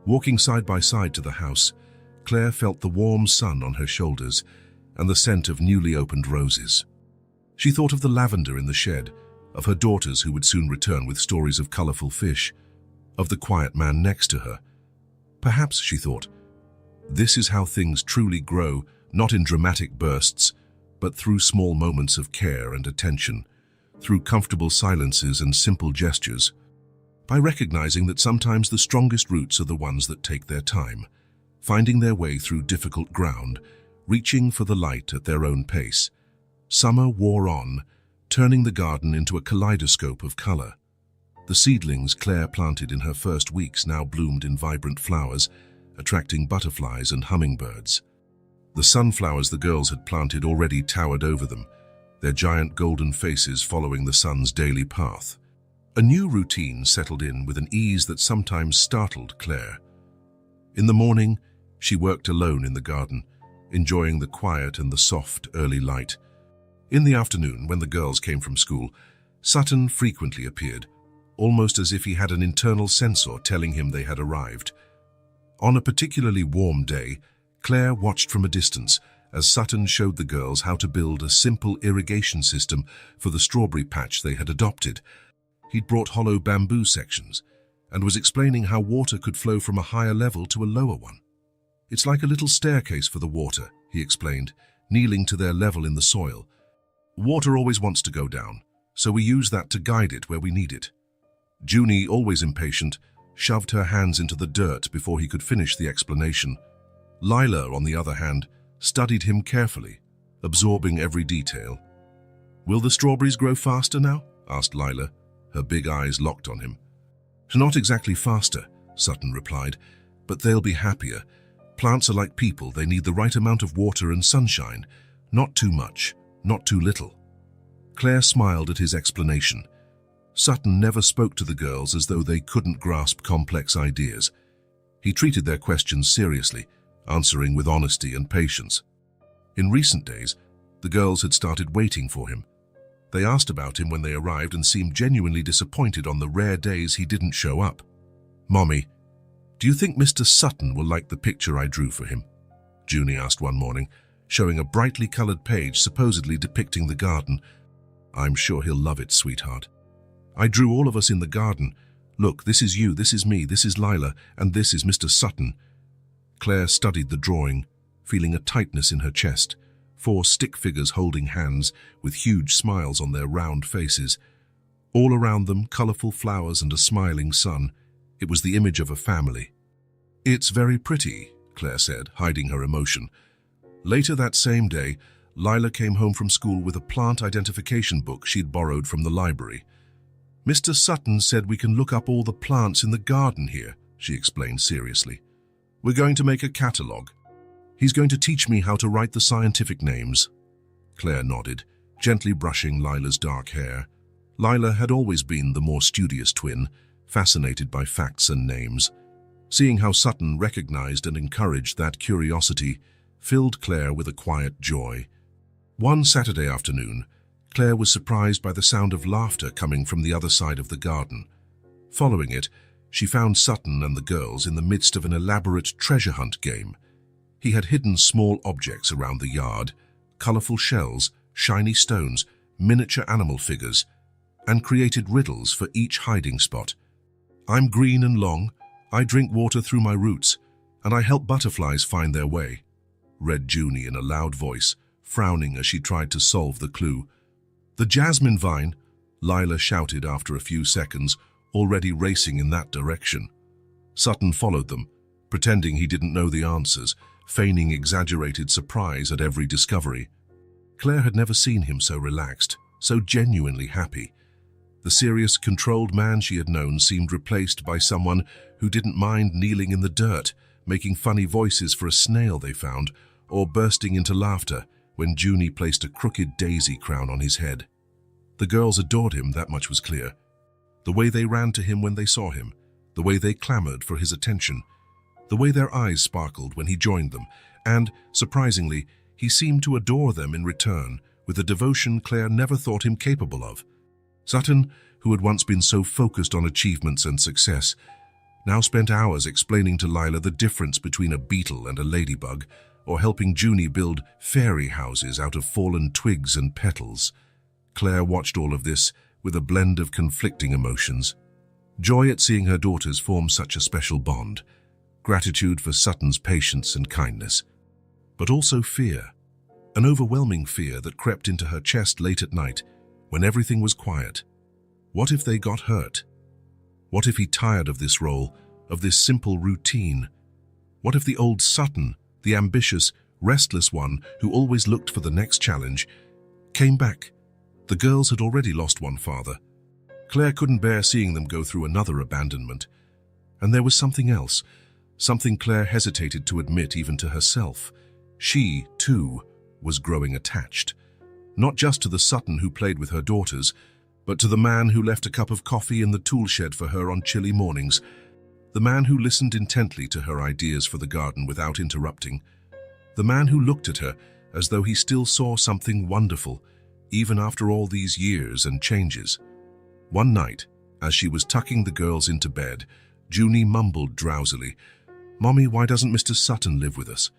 Walking side by side to the house, Claire felt the warm sun on her shoulders and the scent of newly opened roses. She thought of the lavender in the shed, of her daughters who would soon return with stories of colorful fish, of the quiet man next to her. Perhaps, she thought, this is how things truly grow, not in dramatic bursts, but through small moments of care and attention, through comfortable silences and simple gestures, by recognizing that sometimes the strongest roots are the ones that take their time, finding their way through difficult ground, reaching for the light at their own pace. Summer wore on, turning the garden into a kaleidoscope of color. The seedlings Claire planted in her first weeks now bloomed in vibrant flowers, attracting butterflies and hummingbirds. The sunflowers the girls had planted already towered over them, their giant golden faces following the sun's daily path. A new routine settled in with an ease that sometimes startled Claire. In the morning, she worked alone in the garden, enjoying the quiet and the soft early light. In the afternoon, when the girls came from school, Sutton frequently appeared, almost as if he had an internal sensor telling him they had arrived. On a particularly warm day, Claire watched from a distance as Sutton showed the girls how to build a simple irrigation system for the strawberry patch they had adopted. He'd brought hollow bamboo sections and was explaining how water could flow from a higher level to a lower one. "It's like a little staircase for the water," he explained, kneeling to their level in the soil. "Water always wants to go down, so we use that to guide it where we need it." Junie, always impatient, shoved her hands into the dirt before he could finish the explanation. Lila, on the other hand, studied him carefully, absorbing every detail. "Will the strawberries grow faster now?" asked Lila, her big eyes locked on him. "Not exactly faster," Sutton replied, "but they'll be happier. Plants are like people, they need the right amount of water and sunshine, not too much, not too little." Claire smiled at his explanation. Sutton never spoke to the girls as though they couldn't grasp complex ideas. He treated their questions seriously, answering with honesty and patience. In recent days, the girls had started waiting for him. They asked about him when they arrived and seemed genuinely disappointed on the rare days he didn't show up. "Mommy, do you think Mr. Sutton will like the picture I drew for him?" Junie asked one morning, showing a brightly colored page supposedly depicting the garden. "I'm sure he'll love it, sweetheart. I drew all of us in the garden. Look, this is you, this is me, this is Lila, and this is Mr. Sutton." Claire studied the drawing, feeling a tightness in her chest. 4 stick figures holding hands, with huge smiles on their round faces. All around them, colorful flowers and a smiling sun. It was the image of a family. "It's very pretty," Claire said, hiding her emotion. Later that same day, Lila came home from school with a plant identification book she'd borrowed from the library. "Mr. Sutton said we can look up all the plants in the garden here," she explained seriously. "We're going to make a catalogue. He's going to teach me how to write the scientific names." Claire nodded, gently brushing Lila's dark hair. Lila had always been the more studious twin, fascinated by facts and names. Seeing how Sutton recognized and encouraged that curiosity filled Claire with a quiet joy. One Saturday afternoon, Claire was surprised by the sound of laughter coming from the other side of the garden. Following it, she found Sutton and the girls in the midst of an elaborate treasure hunt game. He had hidden small objects around the yard, colorful shells, shiny stones, miniature animal figures, and created riddles for each hiding spot. "I'm green and long, I drink water through my roots, and I help butterflies find their way," read Junie in a loud voice, frowning as she tried to solve the clue. "The jasmine vine," Lila shouted after a few seconds, already racing in that direction. Sutton followed them, pretending he didn't know the answers, feigning exaggerated surprise at every discovery. Claire had never seen him so relaxed, so genuinely happy. The serious, controlled man she had known seemed replaced by someone who didn't mind kneeling in the dirt, making funny voices for a snail they found, or bursting into laughter when Junie placed a crooked daisy crown on his head. The girls adored him, that much was clear. The way they ran to him when they saw him, the way they clamored for his attention, the way their eyes sparkled when he joined them, and, surprisingly, he seemed to adore them in return with a devotion Claire never thought him capable of. Sutton, who had once been so focused on achievements and success, now spent hours explaining to Lila the difference between a beetle and a ladybug, or helping Junie build fairy houses out of fallen twigs and petals. Claire watched all of this with a blend of conflicting emotions. Joy at seeing her daughters form such a special bond, gratitude for Sutton's patience and kindness, but also fear, an overwhelming fear that crept into her chest late at night when everything was quiet. What if they got hurt? What if he tired of this role, of this simple routine? What if the old Sutton, the ambitious, restless one who always looked for the next challenge, came back? The girls had already lost one father. Claire couldn't bear seeing them go through another abandonment. And there was something else, something Claire hesitated to admit even to herself. She, too, was growing attached. Not just to the Sutton who played with her daughters, but to the man who left a cup of coffee in the tool shed for her on chilly mornings, the man who listened intently to her ideas for the garden without interrupting, the man who looked at her as though he still saw something wonderful, even after all these years and changes. One night, as she was tucking the girls into bed, Junie mumbled drowsily, "Mommy, why doesn't Mr. Sutton live with us?"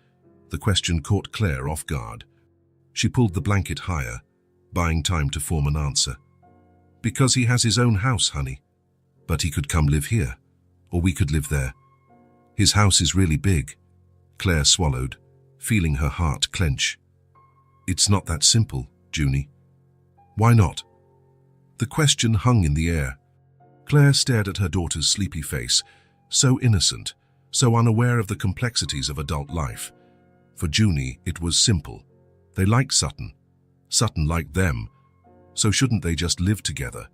The question caught Claire off guard. She pulled the blanket higher, buying time to form an answer. "Because he has his own house, honey. But he could come live here, or we could live there. His house is really big." Claire swallowed, feeling her heart clench. "It's not that simple, Junie." "Why not?" The question hung in the air. Claire stared at her daughter's sleepy face, so innocent, so unaware of the complexities of adult life. For Junie, it was simple. They liked Sutton. Sutton liked them. So shouldn't they just live together?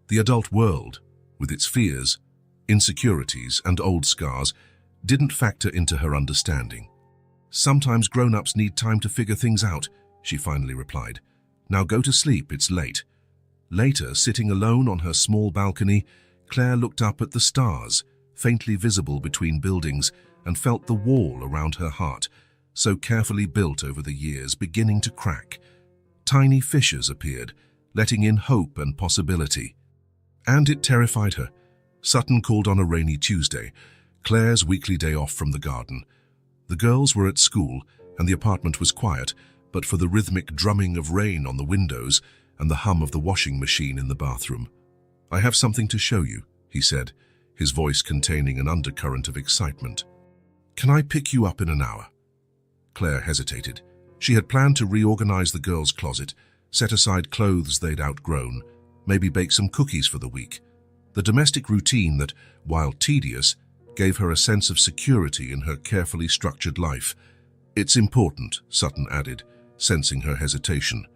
The adult world, with its fears, insecurities, and old scars, didn't factor into her understanding. "Sometimes grown-ups need time to figure things out," she finally replied. "Now go to sleep, it's late." Later, sitting alone on her small balcony, Claire looked up at the stars, faintly visible between buildings, and felt the wall around her heart, so carefully built over the years, beginning to crack. Tiny fissures appeared, letting in hope and possibility. And it terrified her. Sutton called on a rainy Tuesday, Claire's weekly day off from the garden. The girls were at school, and the apartment was quiet, but for the rhythmic drumming of rain on the windows and the hum of the washing machine in the bathroom. "I have something to show you," he said, his voice containing an undercurrent of excitement. "Can I pick you up in an hour?" Claire hesitated. She had planned to reorganize the girls' closet, set aside clothes they'd outgrown, maybe bake some cookies for the week. The domestic routine that, while tedious, gave her a sense of security in her carefully structured life. "It's important," Sutton added, sensing her hesitation.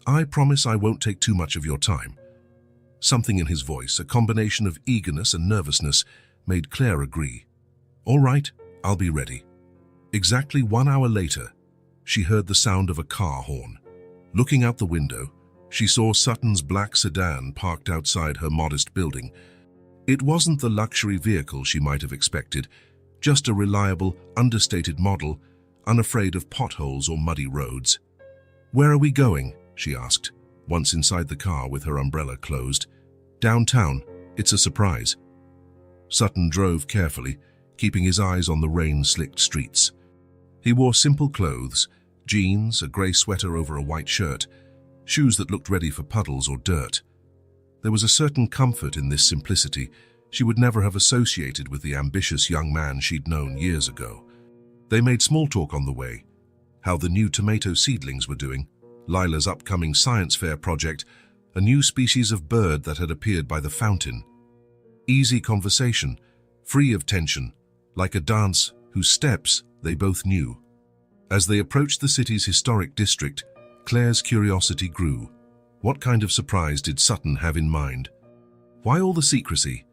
"I promise I won't take too much of your time." Something in his voice, a combination of eagerness and nervousness, made Claire agree. "All right, I'll be ready." Exactly 1 hour later, she heard the sound of a car horn. Looking out the window, she saw Sutton's black sedan parked outside her modest building. It wasn't the luxury vehicle she might have expected, just a reliable, understated model, unafraid of potholes or muddy roads. "Where are we going?" she asked, once inside the car with her umbrella closed. "Downtown. It's a surprise." Sutton drove carefully, keeping his eyes on the rain-slicked streets. He wore simple clothes, jeans, a grey sweater over a white shirt, shoes that looked ready for puddles or dirt. There was a certain comfort in this simplicity she would never have associated with the ambitious young man she'd known years ago. They made small talk on the way, how the new tomato seedlings were doing, Lila's upcoming science fair project, a new species of bird that had appeared by the fountain. Easy conversation, free of tension, like a dance whose steps they both knew. As they approached the city's historic district, Claire's curiosity grew. What kind of surprise did Sutton have in mind? Why all the secrecy?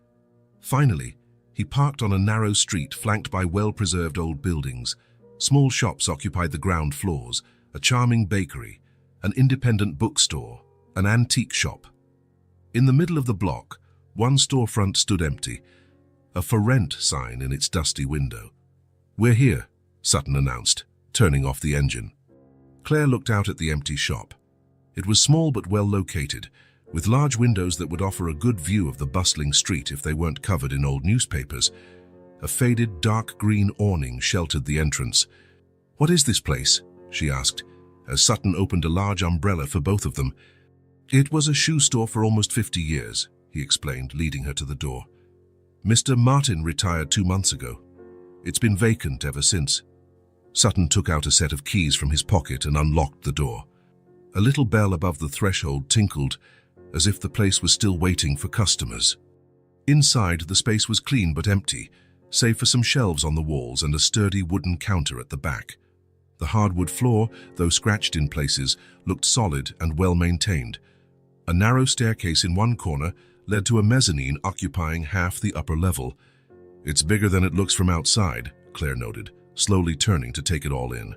Finally, he parked on a narrow street flanked by well-preserved old buildings. Small shops occupied the ground floors, a charming bakery, an independent bookstore, an antique shop. In the middle of the block, one storefront stood empty, a "For Rent" sign in its dusty window. "We're here," Sutton announced, turning off the engine. Claire looked out at the empty shop. It was small but well located, with large windows that would offer a good view of the bustling street if they weren't covered in old newspapers. A faded, dark green awning sheltered the entrance. "What is this place?" she asked, as Sutton opened a large umbrella for both of them. "It was a shoe store for almost 50 years, he explained, leading her to the door. "Mr. Martin retired 2 months ago. It's been vacant ever since." Sutton took out a set of keys from his pocket and unlocked the door. A little bell above the threshold tinkled, as if the place was still waiting for customers. Inside, the space was clean but empty, save for some shelves on the walls and a sturdy wooden counter at the back. The hardwood floor, though scratched in places, looked solid and well-maintained. A narrow staircase in one corner led to a mezzanine occupying half the upper level. "It's bigger than it looks from outside," Claire noted, slowly turning to take it all in.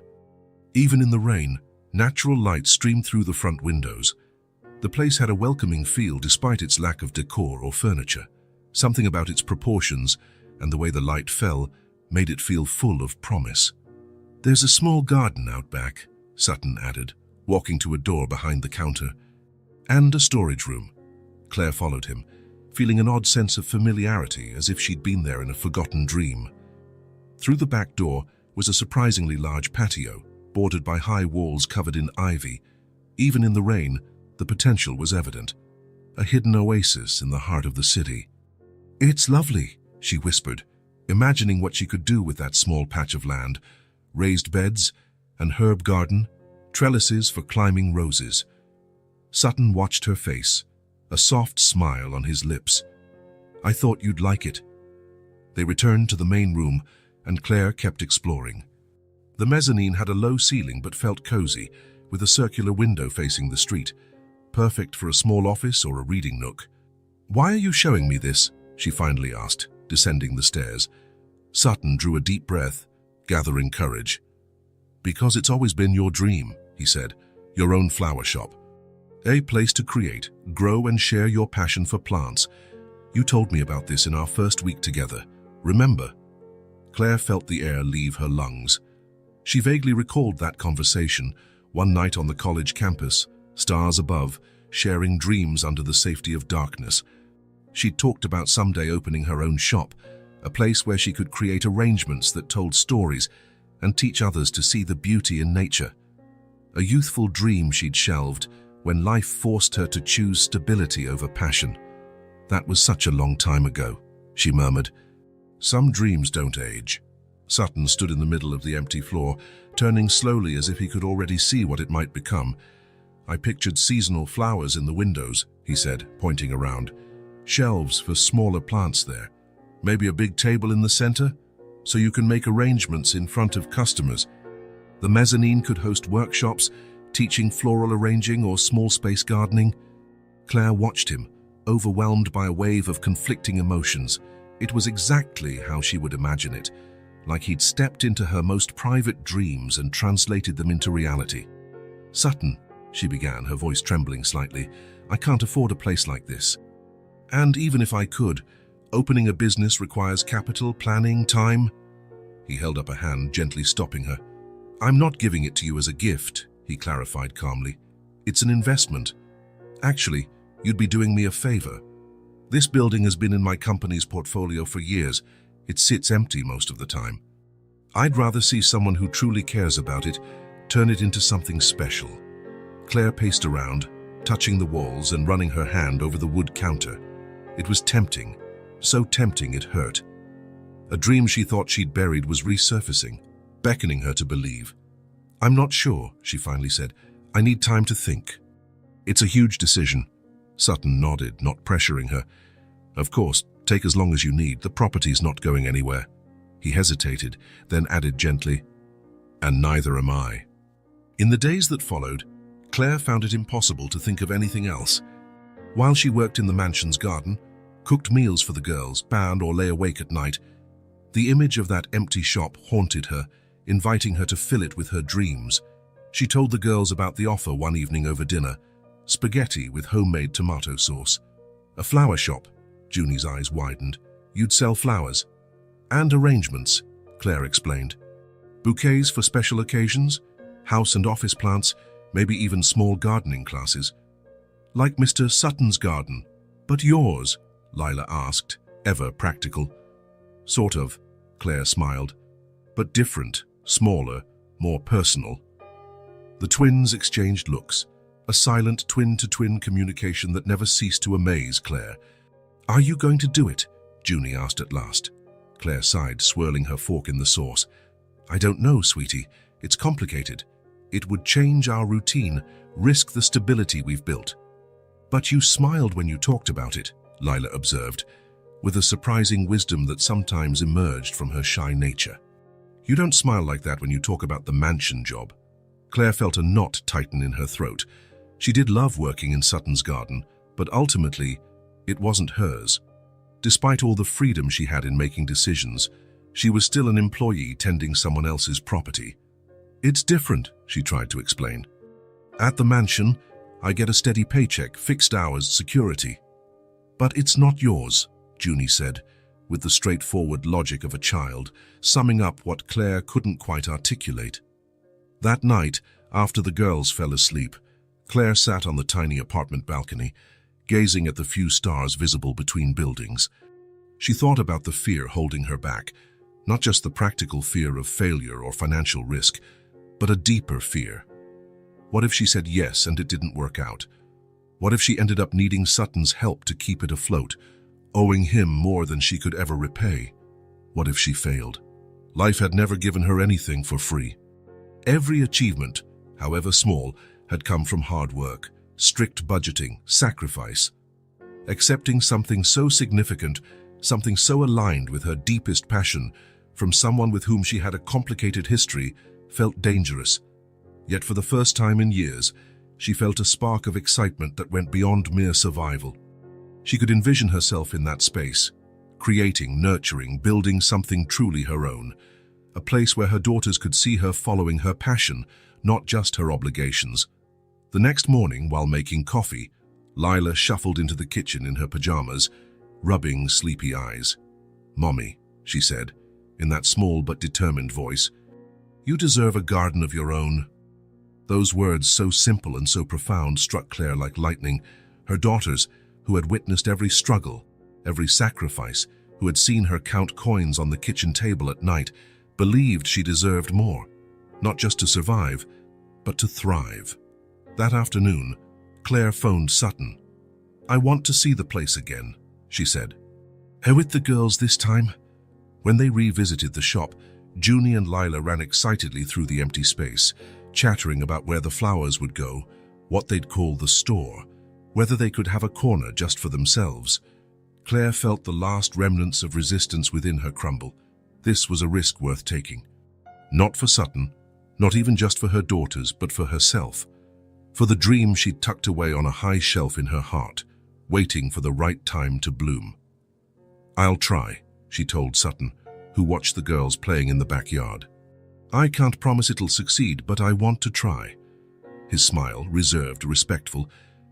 Even in the rain, natural light streamed through the front windows. The place had a welcoming feel despite its lack of decor or furniture. Something about its proportions and the way the light fell made it feel full of promise. "There's a small garden out back," Sutton added, walking to a door behind the counter. "And a storage room." Claire followed him, feeling an odd sense of familiarity, as if she'd been there in a forgotten dream. Through the back door was a surprisingly large patio, bordered by high walls covered in ivy. Even in the rain, the potential was evident. A hidden oasis in the heart of the city. "It's lovely," she whispered, imagining what she could do with that small patch of land. Raised beds, an herb garden, trellises for climbing roses. Sutton watched her face, a soft smile on his lips. "I thought you'd like it." They returned to the main room, and Claire kept exploring. The mezzanine had a low ceiling but felt cozy, with a circular window facing the street, perfect for a small office or a reading nook. "Why are you showing me this?" she finally asked, descending the stairs. Sutton drew a deep breath, gathering courage. "Because it's always been your dream," he said, "your own flower shop." A place to create, grow and share your passion for plants. You told me about this in our first week together. Remember? Claire felt the air leave her lungs. She vaguely recalled that conversation, one night on the college campus, stars above, sharing dreams under the safety of darkness. She'd talked about someday opening her own shop, a place where she could create arrangements that told stories and teach others to see the beauty in nature. A youthful dream she'd shelved when life forced her to choose stability over passion. That was such a long time ago, she murmured. Some dreams don't age. Sutton stood in the middle of the empty floor, turning slowly as if he could already see what it might become. I pictured seasonal flowers in the windows, he said, pointing around. Shelves for smaller plants there. Maybe a big table in the center, so you can make arrangements in front of customers. The mezzanine could host workshops, teaching floral arranging or small space gardening. Claire watched him, overwhelmed by a wave of conflicting emotions. It was exactly how she would imagine it, like he'd stepped into her most private dreams and translated them into reality. Sutton, she began, her voice trembling slightly, I can't afford a place like this. And even if I could, opening a business requires capital, planning, time. He held up a hand, gently stopping her. I'm not giving it to you as a gift, he clarified calmly. It's an investment. Actually, you'd be doing me a favor. This building has been in my company's portfolio for years. It sits empty most of the time. I'd rather see someone who truly cares about it turn it into something special. Claire paced around, touching the walls and running her hand over the wood counter. It was tempting, so tempting it hurt. A dream she thought she'd buried was resurfacing, beckoning her to believe. I'm not sure, she finally said. I need time to think. It's a huge decision. Sutton nodded, not pressuring her. Of course, take as long as you need. The property's not going anywhere. He hesitated, then added gently, and neither am I. In the days that followed, Claire found it impossible to think of anything else. While she worked in the mansion's garden, cooked meals for the girls, band or lay awake at night, the image of that empty shop haunted her, inviting her to fill it with her dreams. She told the girls about the offer one evening over dinner, spaghetti with homemade tomato sauce. A flower shop, Junie's eyes widened. You'd sell flowers. And arrangements, Claire explained. Bouquets for special occasions, house and office plants, maybe even small gardening classes. Like Mr. Sutton's garden. But yours? Lila asked, ever practical. Sort of, Claire smiled. But different, smaller, more personal. The twins exchanged looks, a silent twin-to-twin communication that never ceased to amaze Claire. Are you going to do it? Junie asked at last. Claire sighed, swirling her fork in the sauce. I don't know, sweetie. It's complicated. It would change our routine, risk the stability we've built. But you smiled when you talked about it, Lila observed, with a surprising wisdom that sometimes emerged from her shy nature. You don't smile like that when you talk about the mansion job. Claire felt a knot tighten in her throat. She did love working in Sutton's garden, but ultimately, it wasn't hers. Despite all the freedom she had in making decisions, she was still an employee tending someone else's property. It's different, she tried to explain. At the mansion, I get a steady paycheck, fixed hours, security. But it's not yours, Junie said, with the straightforward logic of a child, summing up what Claire couldn't quite articulate. That night, after the girls fell asleep, Claire sat on the tiny apartment balcony, gazing at the few stars visible between buildings. She thought about the fear holding her back, not just the practical fear of failure or financial risk, but a deeper fear. What if she said yes and it didn't work out? What if she ended up needing Sutton's help to keep it afloat, owing him more than she could ever repay? What if she failed? Life had never given her anything for free. Every achievement, however small, had come from hard work, strict budgeting, sacrifice. Accepting something so significant, something so aligned with her deepest passion, from someone with whom she had a complicated history, felt dangerous. Yet for the first time in years, she felt a spark of excitement that went beyond mere survival. She could envision herself in that space, creating, nurturing, building something truly her own, a place where her daughters could see her following her passion, not just her obligations. The next morning, while making coffee, Lila shuffled into the kitchen in her pajamas, rubbing sleepy eyes. "Mommy," she said, in that small but determined voice, "you deserve a garden of your own." Those words, so simple and so profound, struck Claire like lightning. Her daughters, who had witnessed every struggle, every sacrifice, who had seen her count coins on the kitchen table at night, believed she deserved more, not just to survive, but to thrive. That afternoon, Claire phoned Sutton. "I want to see the place again," she said. "Her with the girls this time?" When they revisited the shop, Junie and Lila ran excitedly through the empty space, chattering about where the flowers would go, what they'd call the store, whether they could have a corner just for themselves. Claire felt the last remnants of resistance within her crumble. This was a risk worth taking. Not for Sutton, not even just for her daughters, but for herself. For the dream she'd tucked away on a high shelf in her heart, waiting for the right time to bloom. "I'll try," she told Sutton, who watched the girls playing in the backyard. "I can't promise it'll succeed, but I want to try." His smile, reserved, respectful,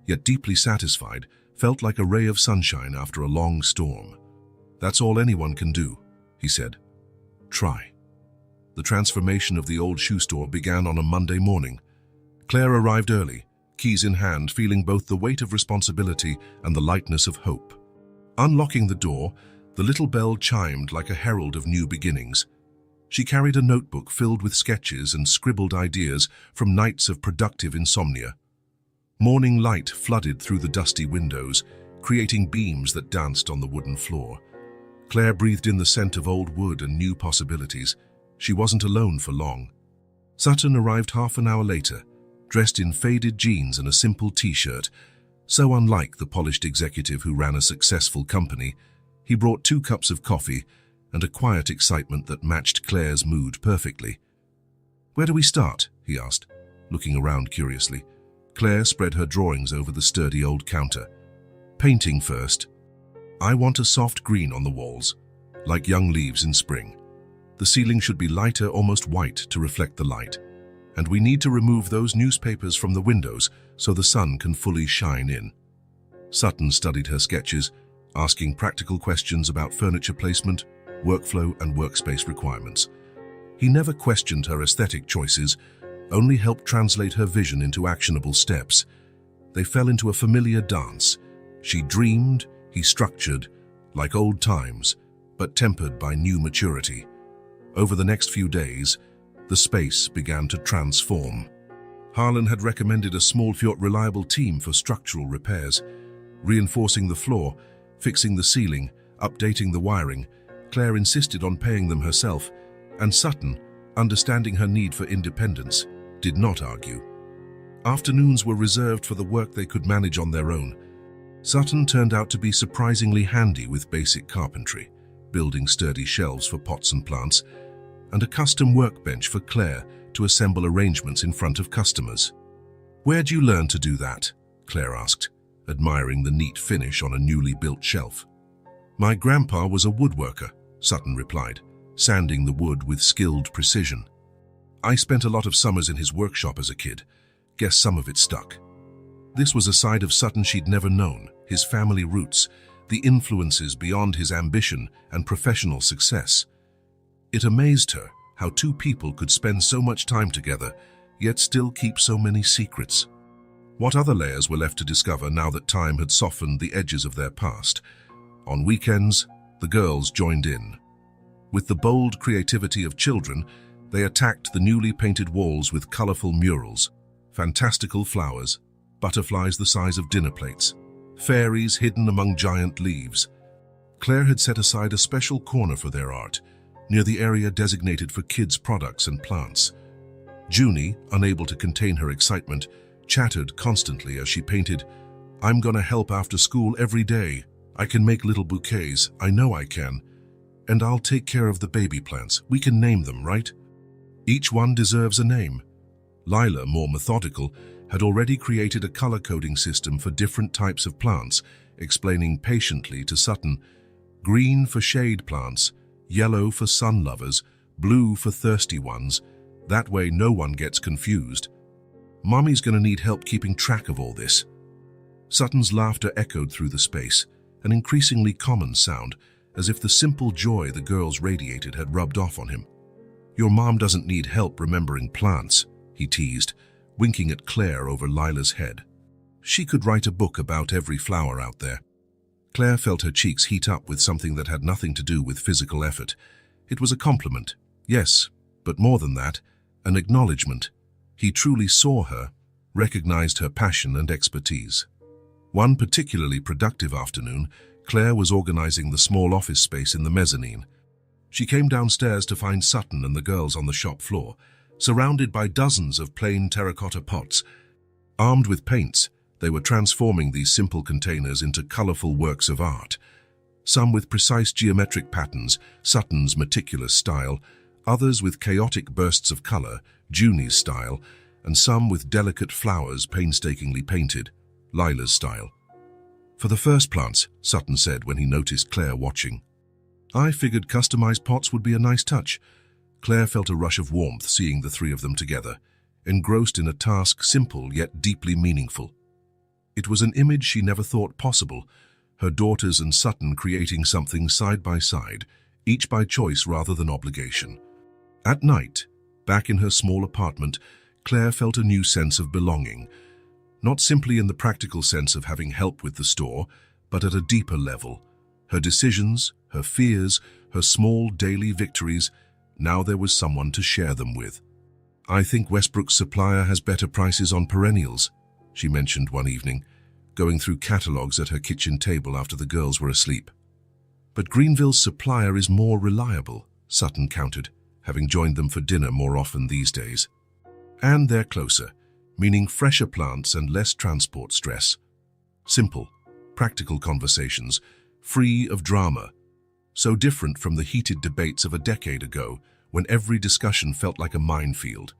yet deeply satisfied, felt like a ray of sunshine after a long storm. "That's all anyone can do," he said. "Try." The transformation of the old shoe store began on a Monday morning. Claire arrived early, keys in hand, feeling both the weight of responsibility and the lightness of hope. Unlocking the door, the little bell chimed like a herald of new beginnings. She carried a notebook filled with sketches and scribbled ideas from nights of productive insomnia. Morning light flooded through the dusty windows, creating beams that danced on the wooden floor. Claire breathed in the scent of old wood and new possibilities. She wasn't alone for long. Sutton arrived half an hour later, dressed in faded jeans and a simple t-shirt. So unlike the polished executive who ran a successful company, he brought 2 cups of coffee and a quiet excitement that matched Claire's mood perfectly. "Where do we start?" he asked, looking around curiously. Claire spread her drawings over the sturdy old counter. "Painting first. I want a soft green on the walls, like young leaves in spring. The ceiling should be lighter, almost white, to reflect the light. And we need to remove those newspapers from the windows so the sun can fully shine in." Sutton studied her sketches, asking practical questions about furniture placement, workflow, and workspace requirements. He never questioned her aesthetic choices, only helped translate her vision into actionable steps. They fell into a familiar dance. She dreamed, he structured, like old times, but tempered by new maturity. Over the next few days, the space began to transform. Harlan had recommended a small yet reliable team for structural repairs, reinforcing the floor, fixing the ceiling, updating the wiring. Claire insisted on paying them herself, and Sutton, understanding her need for independence, did not argue. Afternoons were reserved for the work they could manage on their own. Sutton turned out to be surprisingly handy with basic carpentry, building sturdy shelves for pots and plants, and a custom workbench for Claire to assemble arrangements in front of customers. "Where'd you learn to do that?" Claire asked, admiring the neat finish on a newly built shelf. "My grandpa was a woodworker," Sutton replied, sanding the wood with skilled precision. "I spent a lot of summers in his workshop as a kid. Guess some of it stuck." This was a side of Sutton she'd never known, his family roots, the influences beyond his ambition and professional success. It amazed her how 2 people could spend so much time together, yet still keep so many secrets. What other layers were left to discover now that time had softened the edges of their past? On weekends, the girls joined in. With the bold creativity of children, they attacked the newly painted walls with colorful murals, fantastical flowers, butterflies the size of dinner plates, fairies hidden among giant leaves. Claire had set aside a special corner for their art, near the area designated for kids' products and plants. Junie, unable to contain her excitement, chattered constantly as she painted, "I'm gonna help after school every day. I can make little bouquets, I know I can. And I'll take care of the baby plants. We can name them, right? Each one deserves a name." Lila, more methodical, had already created a color-coding system for different types of plants, explaining patiently to Sutton, "Green for shade plants, yellow for sun lovers, blue for thirsty ones. That way no one gets confused." Mommy's gonna need help keeping track of all this. Sutton's laughter echoed through the space, an increasingly common sound, as if the simple joy the girls radiated had rubbed off on him. Your mom doesn't need help remembering plants, he teased, winking at Claire over Lila's head. She could write a book about every flower out there. Claire felt her cheeks heat up with something that had nothing to do with physical effort. It was a compliment, yes, but more than that, an acknowledgement. He truly saw her, recognized her passion and expertise. One particularly productive afternoon, Claire was organizing the small office space in the mezzanine. She came downstairs to find Sutton and the girls on the shop floor, surrounded by dozens of plain terracotta pots. Armed with paints, they were transforming these simple containers into colorful works of art. Some with precise geometric patterns, Sutton's meticulous style, others with chaotic bursts of color, Junie's style, and some with delicate flowers painstakingly painted, Lila's style. For the first plants, Sutton said when he noticed Claire watching. I figured customized pots would be a nice touch. Claire felt a rush of warmth seeing the three of them together, engrossed in a task simple yet deeply meaningful. It was an image she never thought possible, her daughters and Sutton creating something side by side, each by choice rather than obligation. At night, back in her small apartment, Claire felt a new sense of belonging, not simply in the practical sense of having help with the store, but at a deeper level. Her decisions, her fears, her small daily victories, now there was someone to share them with. I think Westbrook's supplier has better prices on perennials, she mentioned one evening, going through catalogs at her kitchen table after the girls were asleep. But Greenville's supplier is more reliable, Sutton countered, having joined them for dinner more often these days. And they're closer, meaning fresher plants and less transport stress. Simple, practical conversations, free of drama, so different from the heated debates of a decade ago when every discussion felt like a minefield.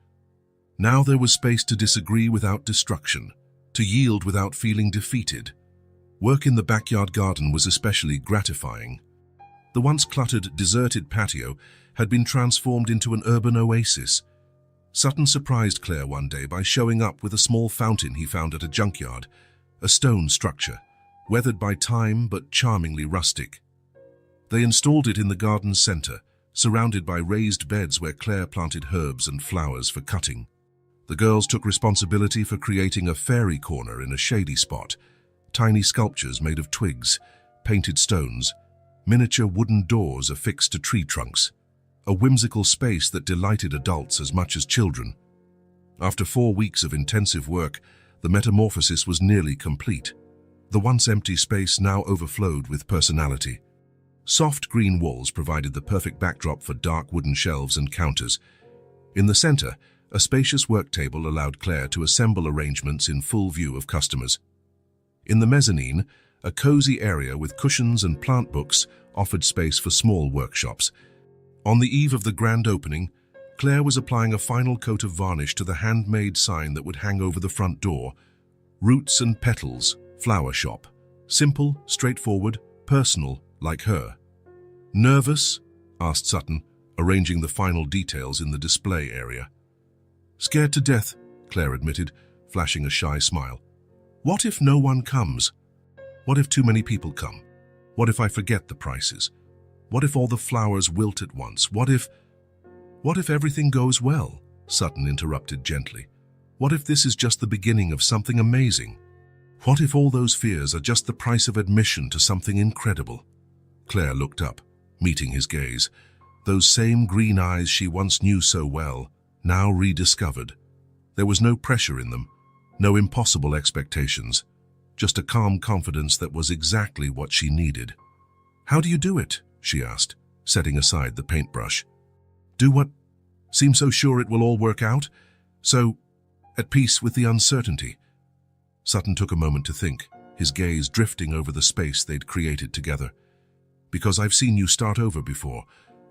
Now there was space to disagree without destruction, to yield without feeling defeated. Work in the backyard garden was especially gratifying. The once cluttered, deserted patio had been transformed into an urban oasis. Sutton surprised Claire one day by showing up with a small fountain he found at a junkyard, a stone structure, weathered by time but charmingly rustic. They installed it in the garden's center, surrounded by raised beds where Claire planted herbs and flowers for cutting. The girls took responsibility for creating a fairy corner in a shady spot, tiny sculptures made of twigs, painted stones, miniature wooden doors affixed to tree trunks, a whimsical space that delighted adults as much as children. After 4 weeks of intensive work, the metamorphosis was nearly complete. The once empty space now overflowed with personality. Soft green walls provided the perfect backdrop for dark wooden shelves and counters. In the center, a spacious work table allowed Claire to assemble arrangements in full view of customers. In the mezzanine, a cozy area with cushions and plant books offered space for small workshops. On the eve of the grand opening, Claire was applying a final coat of varnish to the handmade sign that would hang over the front door. Roots and Petals, Flower Shop. Simple, straightforward, personal, like her. Nervous? Asked Sutton, arranging the final details in the display area. Scared to death, Claire admitted, flashing a shy smile. What if no one comes? What if too many people come? What if I forget the prices? What if all the flowers wilt at once? What if everything goes well? Sutton interrupted gently. What if this is just the beginning of something amazing? What if all those fears are just the price of admission to something incredible? Claire looked up, meeting his gaze. Those same green eyes she once knew so well, now rediscovered. There was no pressure in them, no impossible expectations, just a calm confidence that was exactly what she needed. How do you do it? She asked, setting aside the paintbrush. Do what? Seem so sure it will all work out? So, at peace with the uncertainty? Sutton took a moment to think, his gaze drifting over the space they'd created together. Because I've seen you start over before.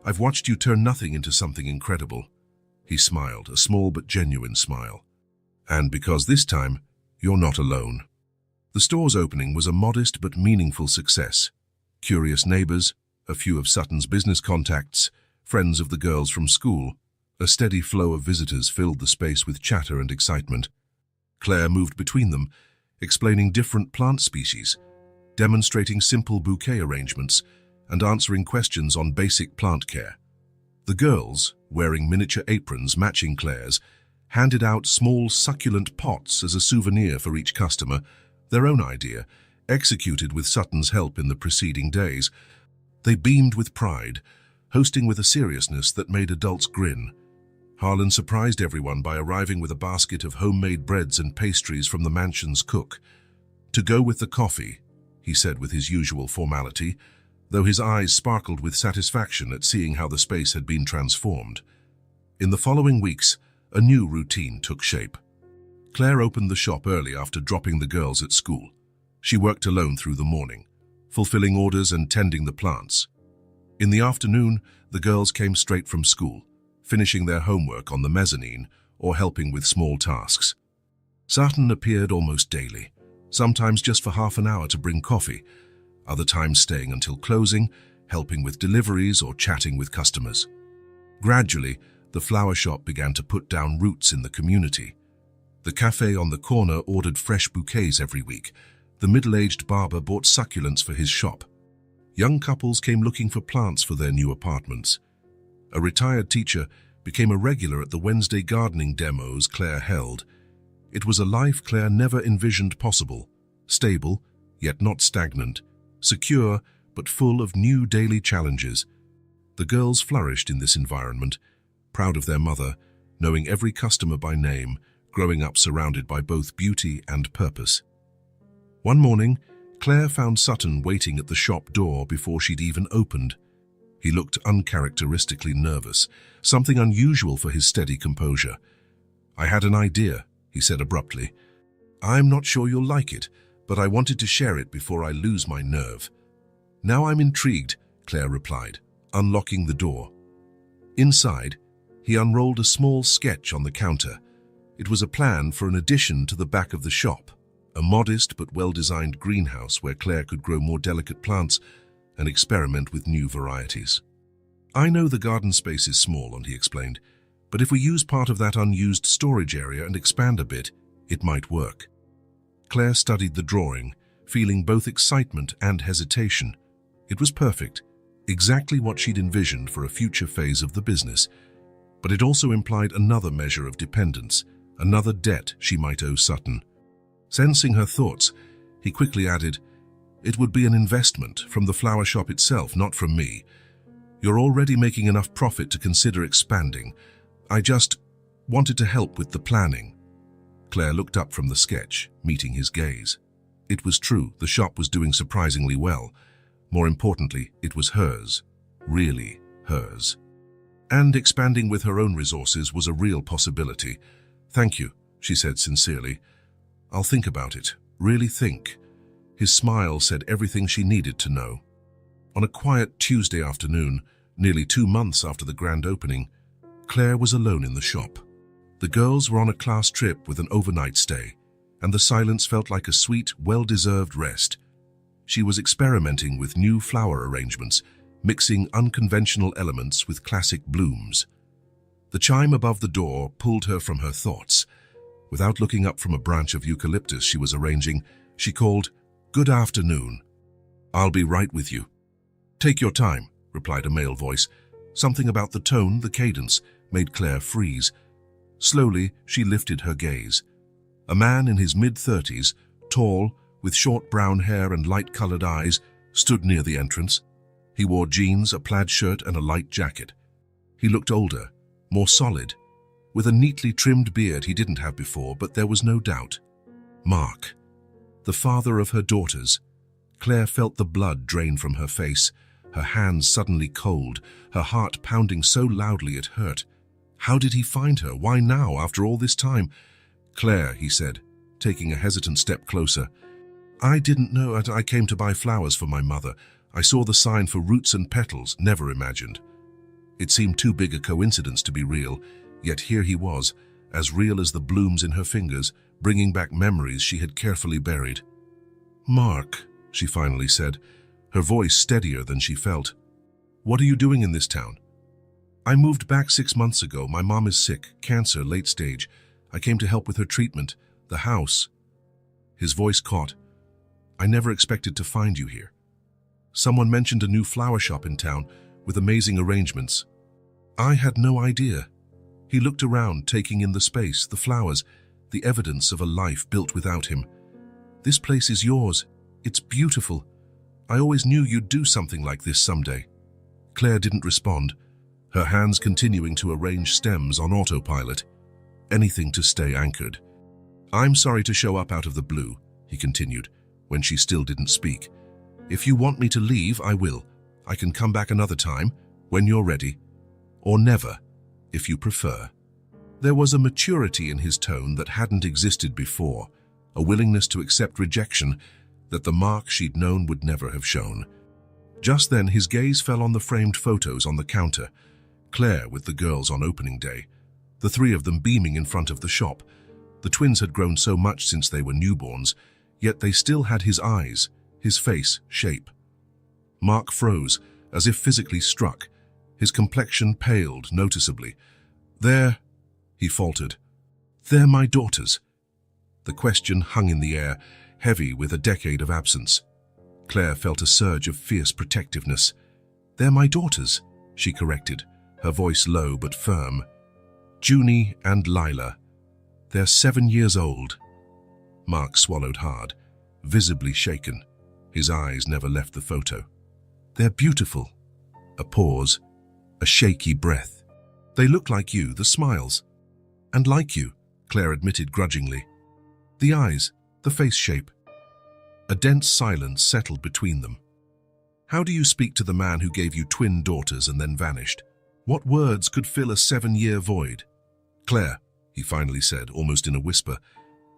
I've watched you turn nothing into something incredible. He smiled, a small but genuine smile. And because this time, you're not alone. The store's opening was a modest but meaningful success. Curious neighbors, a few of Sutton's business contacts, friends of the girls from school, a steady flow of visitors filled the space with chatter and excitement. Claire moved between them, explaining different plant species, demonstrating simple bouquet arrangements, and answering questions on basic plant care. The girls, wearing miniature aprons matching Claire's, handed out small succulent pots as a souvenir for each customer, their own idea, executed with Sutton's help in the preceding days. They beamed with pride, hosting with a seriousness that made adults grin. Harlan surprised everyone by arriving with a basket of homemade breads and pastries from the mansion's cook. "To go with the coffee," he said with his usual formality, though his eyes sparkled with satisfaction at seeing how the space had been transformed. In the following weeks, a new routine took shape. Claire opened the shop early after dropping the girls at school. She worked alone through the morning, fulfilling orders and tending the plants. In the afternoon, the girls came straight from school, finishing their homework on the mezzanine or helping with small tasks. Sutton appeared almost daily, sometimes just for half an hour to bring coffee, other times staying until closing, helping with deliveries or chatting with customers. Gradually, the flower shop began to put down roots in the community. The cafe on the corner ordered fresh bouquets every week. The middle-aged barber bought succulents for his shop. Young couples came looking for plants for their new apartments. A retired teacher became a regular at the Wednesday gardening demos Claire held. It was a life Claire never envisioned possible, stable, yet not stagnant, secure, but full of new daily challenges. The girls flourished in this environment, proud of their mother, knowing every customer by name, growing up surrounded by both beauty and purpose. One morning, Claire found Sutton waiting at the shop door before she'd even opened. He looked uncharacteristically nervous, something unusual for his steady composure. "I had an idea," he said abruptly. "I'm not sure you'll like it, but I wanted to share it before I lose my nerve." "Now I'm intrigued," Claire replied, unlocking the door. Inside, he unrolled a small sketch on the counter. It was a plan for an addition to the back of the shop, a modest but well-designed greenhouse where Claire could grow more delicate plants and experiment with new varieties. "I know the garden space is small," he explained, "but if we use part of that unused storage area and expand a bit, it might work." Claire studied the drawing, feeling both excitement and hesitation. It was perfect, exactly what she'd envisioned for a future phase of the business, but it also implied another measure of dependence, another debt she might owe Sutton. Sensing her thoughts, he quickly added, "It would be an investment from the flower shop itself, not from me. You're already making enough profit to consider expanding. I just wanted to help with the planning." Claire looked up from the sketch, meeting his gaze. It was true, the shop was doing surprisingly well. More importantly, it was hers, really hers. And expanding with her own resources was a real possibility. "Thank you," she said sincerely. "I'll think about it, really think." His smile said everything she needed to know. On a quiet Tuesday afternoon, nearly 2 months after the grand opening, Claire was alone in the shop. The girls were on a class trip with an overnight stay, and the silence felt like a sweet, well-deserved rest. She was experimenting with new flower arrangements, mixing unconventional elements with classic blooms. The chime above the door pulled her from her thoughts. Without looking up from a branch of eucalyptus she was arranging, she called, "Good afternoon." "I'll be right with you." "Take your time," replied a male voice. Something about the tone, the cadence, made Claire freeze. Slowly, she lifted her gaze. A man in his mid-30s, tall, with short brown hair and light-colored eyes, stood near the entrance. He wore jeans, a plaid shirt, and a light jacket. He looked older, more solid, with a neatly trimmed beard he didn't have before, but there was no doubt. Mark, the father of her daughters. Claire felt the blood drain from her face, her hands suddenly cold, her heart pounding so loudly it hurt. How did he find her? Why now, after all this time? "Claire," he said, taking a hesitant step closer. "I didn't know. I came to buy flowers for my mother. I saw the sign for roots and petals, never imagined." It seemed too big a coincidence to be real, yet here he was, as real as the blooms in her fingers, bringing back memories she had carefully buried. "Mark," she finally said, her voice steadier than she felt. "What are you doing in this town?" "I moved back 6 months ago. My mom is sick, cancer, late stage. I came to help with her treatment. the house. His voice caught. I never expected to find you here. Someone mentioned a new flower shop in town with amazing arrangements. I had no idea. He looked around, taking in the space, the flowers, the evidence of a life built without him. This place is yours. It's beautiful. I always knew you'd do something like this someday. Claire didn't respond, her hands continuing to arrange stems on autopilot. Anything to stay anchored. I'm sorry to show up out of the blue, he continued, when she still didn't speak. If you want me to leave, I will. I can come back another time, when you're ready. Or never, if you prefer. There was a maturity in his tone that hadn't existed before, a willingness to accept rejection that the Mark she'd known would never have shown. Just then, his gaze fell on the framed photos on the counter. Claire with the girls on opening day, the three of them beaming in front of the shop. The twins had grown so much since they were newborns, yet they still had his eyes, his face, shape. Mark froze, as if physically struck. His complexion paled noticeably. They're, he faltered, they're my daughters. The question hung in the air, heavy with a decade of absence. Claire felt a surge of fierce protectiveness. They're my daughters, she corrected, her voice low but firm. Junie and Lila. They're 7 years old. Mark swallowed hard, visibly shaken. His eyes never left the photo. They're beautiful. A pause, a shaky breath. They look like you, the smiles. And like you, Claire admitted grudgingly. The eyes, the face shape. A dense silence settled between them. How do you speak to the man who gave you twin daughters and then vanished? What words could fill a 7-year void? Claire, he finally said, almost in a whisper,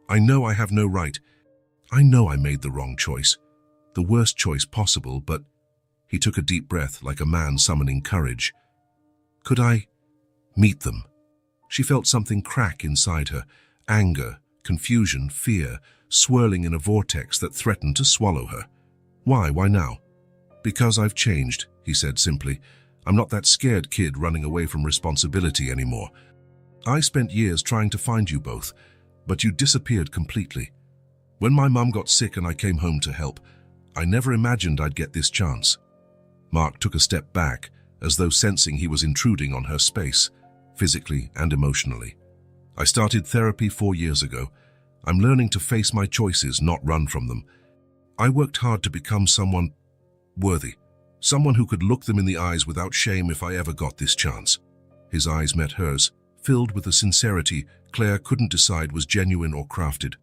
I know I have no right. I know I made the wrong choice. The worst choice possible, but... He took a deep breath like a man summoning courage. Could I meet them? She felt something crack inside her. Anger, confusion, fear, swirling in a vortex that threatened to swallow her. Why? Why now? Because I've changed, he said simply. I'm not that scared kid running away from responsibility anymore. I spent years trying to find you both, but you disappeared completely. When my mum got sick and I came home to help, I never imagined I'd get this chance. Mark took a step back, as though sensing he was intruding on her space, physically and emotionally. I started therapy 4 years ago. I'm learning to face my choices, not run from them. I worked hard to become someone worthy, someone who could look them in the eyes without shame if I ever got this chance. His eyes met hers, filled with a sincerity Claire couldn't decide was genuine or crafted.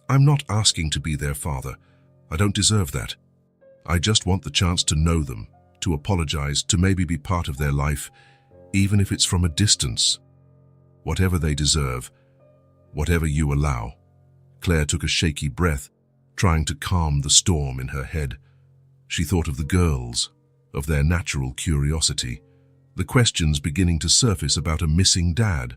I'm not asking to be their father. I don't deserve that. I just want the chance to know them, to apologize, to maybe be part of their life, even if it's from a distance. Whatever they deserve, whatever you allow. Claire took a shaky breath, trying to calm the storm in her head. She thought of the girls, of their natural curiosity, the questions beginning to surface about a missing dad.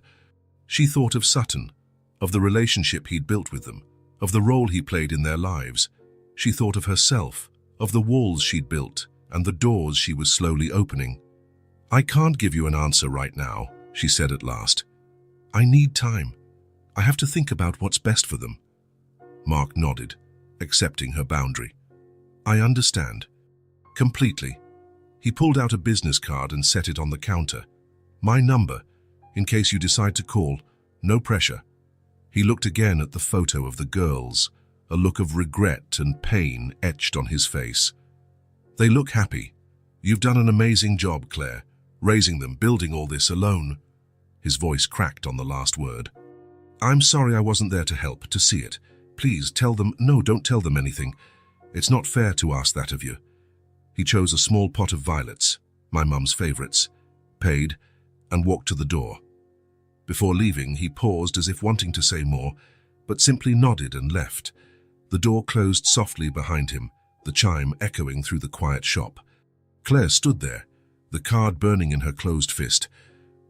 She thought of Sutton, of the relationship he'd built with them, of the role he played in their lives. She thought of herself, of the walls she'd built and the doors she was slowly opening. I can't give you an answer right now, she said at last. I need time. I have to think about what's best for them. Mark nodded, accepting her boundary. I understand. Completely. He pulled out a business card and set it on the counter. My number, in case you decide to call. No pressure. He looked again at the photo of the girls, a look of regret and pain etched on his face. They look happy. You've done an amazing job, Claire, raising them, building all this alone. His voice cracked on the last word. I'm sorry I wasn't there to help, to see it. Please tell them, no, don't tell them anything. It's not fair to ask that of you. He chose a small pot of violets, my mum's favorites, paid, and walked to the door. Before leaving, he paused as if wanting to say more, but simply nodded and left. The door closed softly behind him, the chime echoing through the quiet shop. Claire stood there, the card burning in her closed fist,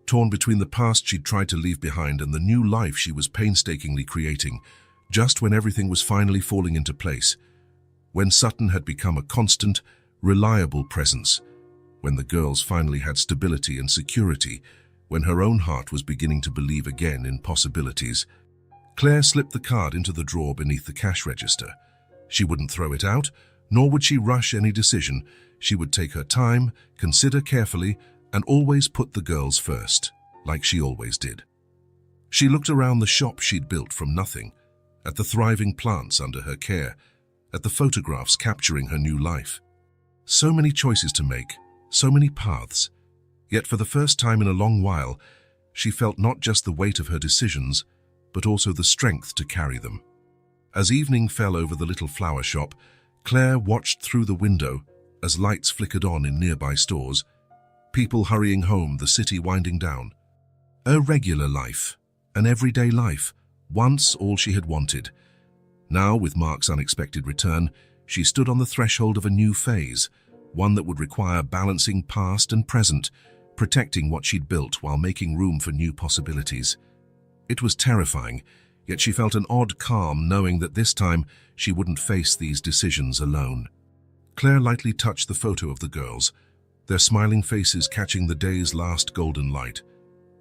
torn between the past she'd tried to leave behind and the new life she was painstakingly creating, just when everything was finally falling into place. When Sutton had become a constant, reliable presence, when the girls finally had stability and security, when her own heart was beginning to believe again in possibilities. Claire slipped the card into the drawer beneath the cash register. She wouldn't throw it out, nor would she rush any decision. She would take her time, consider carefully, and always put the girls first, like she always did. She looked around the shop she'd built from nothing, at the thriving plants under her care, at the photographs capturing her new life. So many choices to make, so many paths. Yet for the first time in a long while, she felt not just the weight of her decisions, but also the strength to carry them. As evening fell over the little flower shop, Claire watched through the window as lights flickered on in nearby stores, people hurrying home, the city winding down. A regular life, an everyday life, once all she had wanted. Now, with Mark's unexpected return, she stood on the threshold of a new phase, one that would require balancing past and present, protecting what she'd built while making room for new possibilities. It was terrifying, yet she felt an odd calm knowing that this time she wouldn't face these decisions alone. Claire lightly touched the photo of the girls, their smiling faces catching the day's last golden light.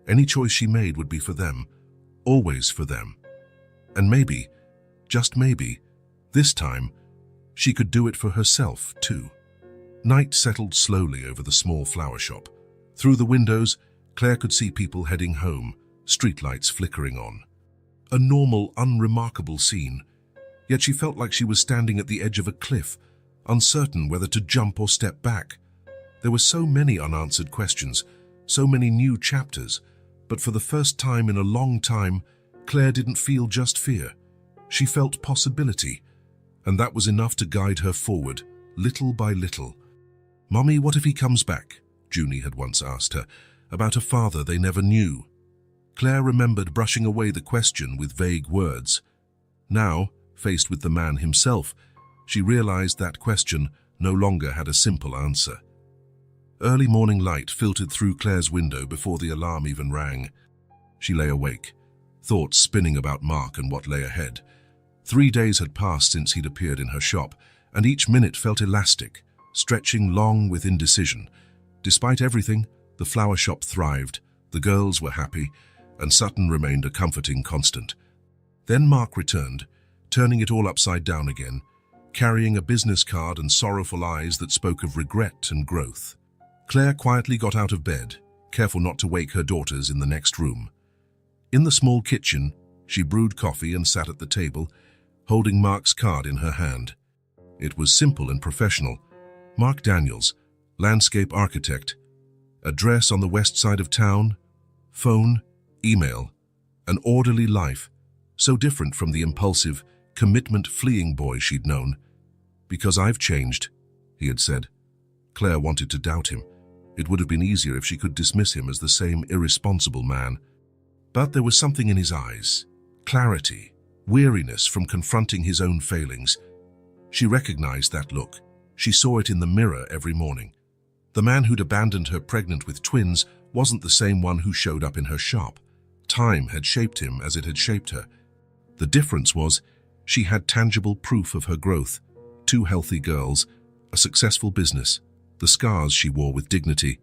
Any choice she made would be for them, always for them. And maybe, just maybe, this time, she could do it for herself too. Night settled slowly over the small flower shop. Through the windows, Claire could see people heading home, streetlights flickering on. A normal, unremarkable scene, yet she felt like she was standing at the edge of a cliff, uncertain whether to jump or step back. There were so many unanswered questions, so many new chapters, but for the first time in a long time, Claire didn't feel just fear. She felt possibility, and that was enough to guide her forward, little by little. "Mommy, what if he comes back?" Junie had once asked her, about a father they never knew. Claire remembered brushing away the question with vague words. Now, faced with the man himself, she realized that question no longer had a simple answer. Early morning light filtered through Claire's window before the alarm even rang. She lay awake, thoughts spinning about Mark and what lay ahead. 3 days had passed since he'd appeared in her shop, and each minute felt elastic, stretching long with indecision. Despite everything, the flower shop thrived, the girls were happy, and Sutton remained a comforting constant. Then Mark returned, turning it all upside down again, carrying a business card and sorrowful eyes that spoke of regret and growth. Claire quietly got out of bed, careful not to wake her daughters in the next room. In the small kitchen, she brewed coffee and sat at the table, holding Mark's card in her hand. It was simple and professional. Mark Daniels, landscape architect, address on the west side of town, phone, email, an orderly life, so different from the impulsive, commitment-fleeing boy she'd known. "Because I've changed," he had said. Claire wanted to doubt him. It would have been easier if she could dismiss him as the same irresponsible man. But there was something in his eyes, clarity, weariness from confronting his own failings. She recognized that look. She saw it in the mirror every morning. The man who'd abandoned her pregnant with twins wasn't the same one who showed up in her shop. Time had shaped him as it had shaped her. The difference was, she had tangible proof of her growth. 2 healthy girls, a successful business, the scars she wore with dignity.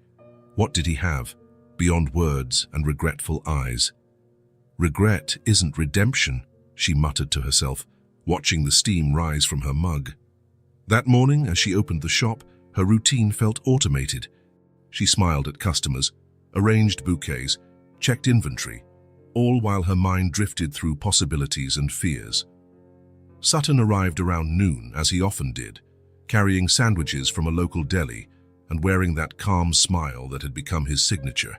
What did he have, beyond words and regretful eyes? "Regret isn't redemption," she muttered to herself, watching the steam rise from her mug. That morning, as she opened the shop, her routine felt automated. She smiled at customers, arranged bouquets, checked inventory, all while her mind drifted through possibilities and fears. Sutton arrived around noon, as he often did, carrying sandwiches from a local deli and wearing that calm smile that had become his signature.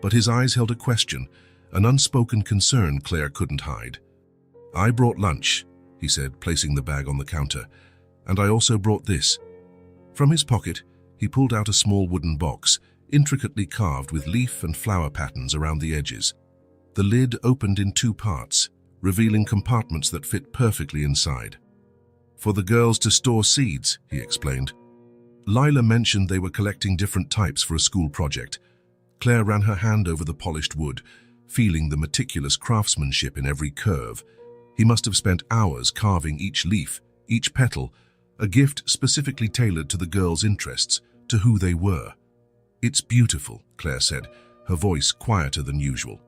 But his eyes held a question, an unspoken concern Claire couldn't hide. "I brought lunch," he said, placing the bag on the counter, "and I also brought this." From his pocket, he pulled out a small wooden box, intricately carved with leaf and flower patterns around the edges. The lid opened in 2 parts, revealing compartments that fit perfectly inside. "For the girls to store seeds," he explained. Lila mentioned they were collecting different types for a school project. Claire ran her hand over the polished wood, feeling the meticulous craftsmanship in every curve. He must have spent hours carving each leaf, each petal, a gift specifically tailored to the girls' interests, to who they were. "It's beautiful," Claire said, her voice quieter than usual.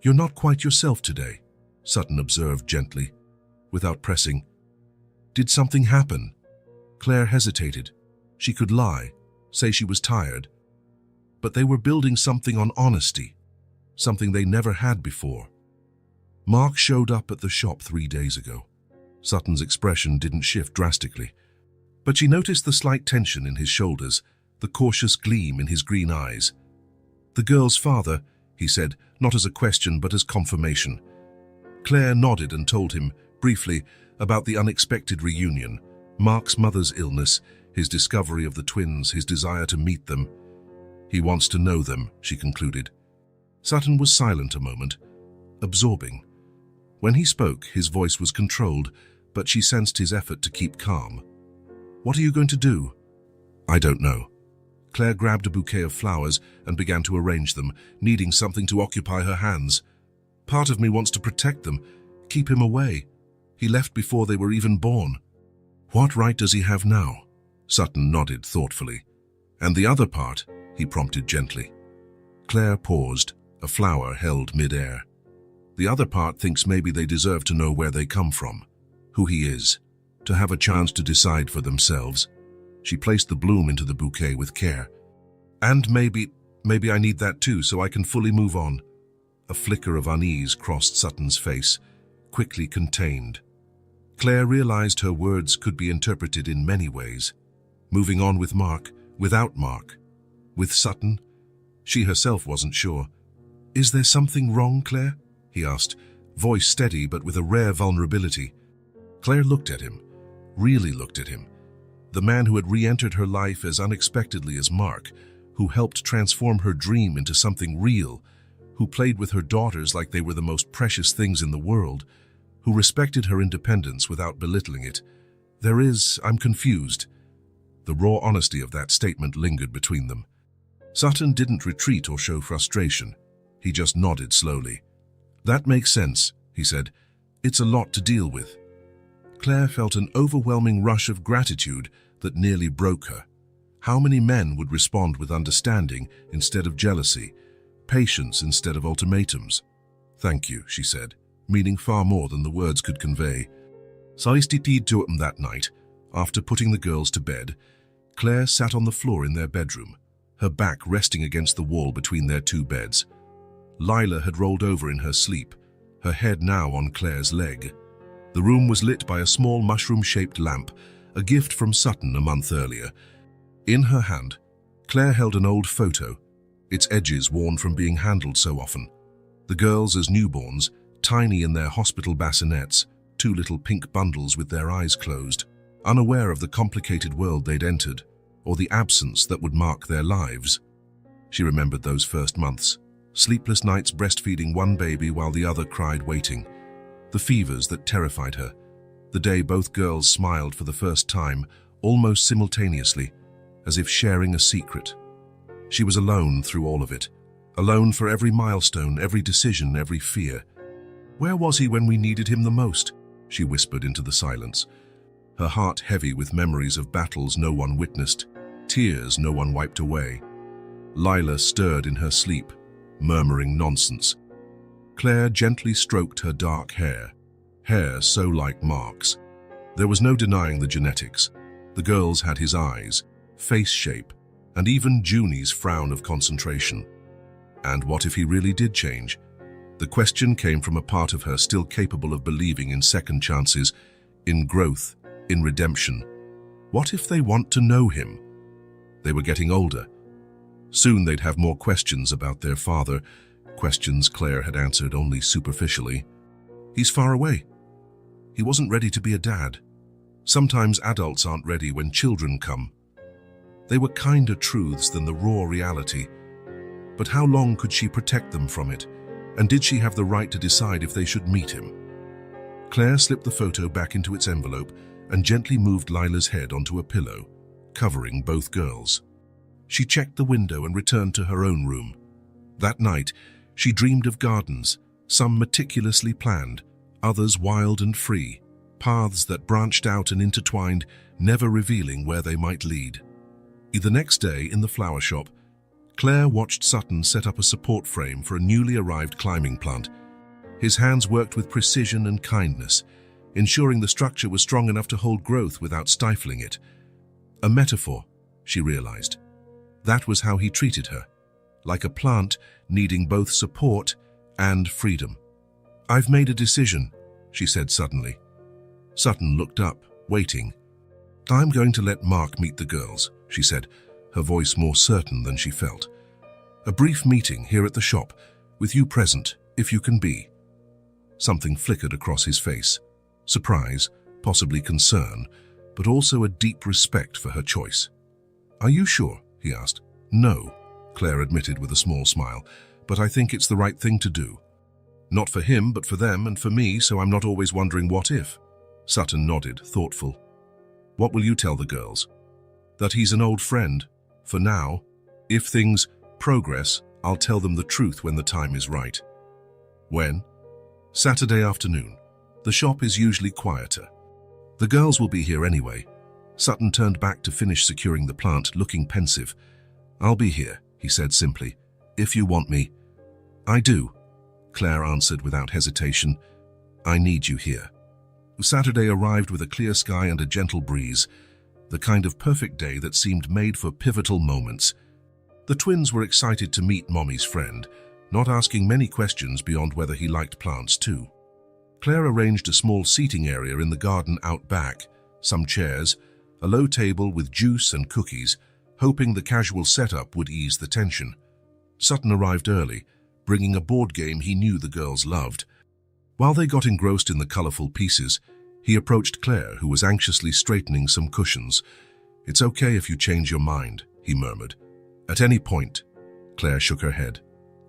"You're not quite yourself today." Sutton observed gently, without pressing. Did something happen? Claire hesitated. She could lie, say she was tired. But they were building something on honesty, something they never had before. Mark showed up at the shop 3 days ago. Sutton's expression didn't shift drastically, but she noticed the slight tension in his shoulders, the cautious gleam in his green eyes. The girl's father, he said, not as a question but as confirmation. Claire nodded and told him, briefly, about the unexpected reunion, Mark's mother's illness, his discovery of the twins, his desire to meet them. He wants to know them, she concluded. Sutton was silent a moment, absorbing. When he spoke, his voice was controlled, but she sensed his effort to keep calm. What are you going to do? I don't know. Claire grabbed a bouquet of flowers and began to arrange them, needing something to occupy her hands. Part of me wants to protect them, keep him away. He left before they were even born. What right does he have now? Sutton nodded thoughtfully. And the other part, he prompted gently. Claire paused, a flower held mid-air. The other part thinks maybe they deserve to know where they come from, who he is, to have a chance to decide for themselves. She placed the bloom into the bouquet with care. And maybe I need that too, so I can fully move on. A flicker of unease crossed Sutton's face, quickly contained. Claire realized her words could be interpreted in many ways. Moving on with Mark, without Mark. With Sutton? She herself wasn't sure. Is there something wrong, Claire? He asked, voice steady but with a rare vulnerability. Claire looked at him, really looked at him. The man who had re-entered her life as unexpectedly as Mark, who helped transform her dream into something real, who played with her daughters like they were the most precious things in the world, who respected her independence without belittling it. I'm confused. The raw honesty of that statement lingered between them. Sutton didn't retreat or show frustration. He just nodded slowly. That makes sense, he said. It's a lot to deal with. Claire felt an overwhelming rush of gratitude that nearly broke her. How many men would respond with understanding instead of jealousy, patience instead of ultimatums? Thank you, she said, meaning far more than the words could convey. Saistitid to them that night. After putting the girls to bed, Claire sat on the floor in their bedroom, her back resting against the wall between their two beds. Lila had rolled over in her sleep, her head now on Claire's leg. The room was lit by a small mushroom-shaped lamp, a gift from Sutton a month earlier. In her hand, Claire held an old photo, its edges worn from being handled so often. The girls as newborns, tiny in their hospital bassinets, two little pink bundles with their eyes closed, unaware of the complicated world they'd entered, or the absence that would mark their lives. She remembered those first months, sleepless nights breastfeeding one baby while the other cried waiting, the fevers that terrified her, the day both girls smiled for the first time, almost simultaneously, as if sharing a secret. She was alone through all of it, alone for every milestone, every decision, every fear. Where was he when we needed him the most? She whispered into the silence, her heart heavy with memories of battles no one witnessed, tears no one wiped away. Lila stirred in her sleep, murmuring nonsense. Claire gently stroked her dark hair so like Mark's. There was no denying the genetics. The girls had his eyes, face shape, and even Junie's frown of concentration. And what if he really did change? The question came from a part of her still capable of believing in second chances, in growth, in redemption. What if they want to know him? They were getting older. Soon they'd have more questions about their father, questions Claire had answered only superficially. He's far away. He wasn't ready to be a dad. Sometimes adults aren't ready when children come. They were kinder truths than the raw reality. But how long could she protect them from it? And did she have the right to decide if they should meet him? Claire slipped the photo back into its envelope and gently moved Lila's head onto a pillow, covering both girls. She checked the window and returned to her own room. That night, she dreamed of gardens, some meticulously planned, others wild and free, paths that branched out and intertwined, never revealing where they might lead. The next day, in the flower shop, Claire watched Sutton set up a support frame for a newly arrived climbing plant. His hands worked with precision and kindness, ensuring the structure was strong enough to hold growth without stifling it. A metaphor, she realized. That was how he treated her, like a plant needing both support and freedom. "I've made a decision," she said suddenly. Sutton looked up, waiting. "I'm going to let Mark meet the girls," she said, her voice more certain than she felt. "A brief meeting here at the shop, with you present, if you can be." Something flickered across his face. Surprise, possibly concern, but also a deep respect for her choice. "Are you sure?" he asked. "No," Claire admitted with a small smile, "but I think it's the right thing to do. Not for him, but for them and for me, so I'm not always wondering what if." Sutton nodded, thoughtful. "What will you tell the girls?" "That he's an old friend. For now. If things progress, I'll tell them the truth when the time is right." "When?" "Saturday afternoon. The shop is usually quieter. The girls will be here anyway." Sutton turned back to finish securing the plant, looking pensive. "I'll be here," he said simply. "If you want me." "I do," Claire answered without hesitation. "I need you here." Saturday arrived with a clear sky and a gentle breeze, the kind of perfect day that seemed made for pivotal moments. The twins were excited to meet Mommy's friend, not asking many questions beyond whether he liked plants too. Claire arranged a small seating area in the garden out back, some chairs, a low table with juice and cookies, hoping the casual setup would ease the tension. Sutton arrived early, bringing a board game he knew the girls loved. While they got engrossed in the colorful pieces, he approached Claire, who was anxiously straightening some cushions. "It's okay if you change your mind," he murmured. "At any point." Claire shook her head.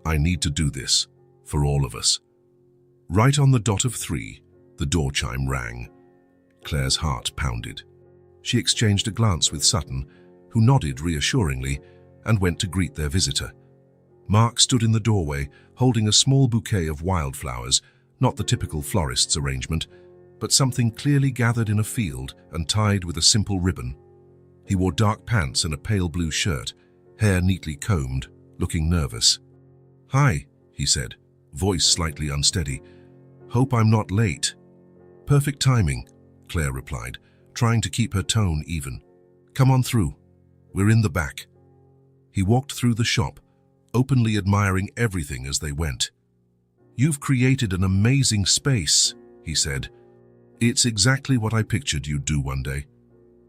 "I need to do this, for all of us." Right on the dot of 3, the door chime rang. Claire's heart pounded. She exchanged a glance with Sutton, who nodded reassuringly and went to greet their visitor. Mark stood in the doorway, holding a small bouquet of wildflowers, not the typical florist's arrangement, but something clearly gathered in a field and tied with a simple ribbon. He wore dark pants and a pale blue shirt, hair neatly combed, looking nervous. "Hi," he said, voice slightly unsteady. "Hope I'm not late." "Perfect timing," Claire replied, trying to keep her tone even. "Come on through. We're in the back." He walked through the shop, openly admiring everything as they went. "You've created an amazing space," he said. "It's exactly what I pictured you'd do one day."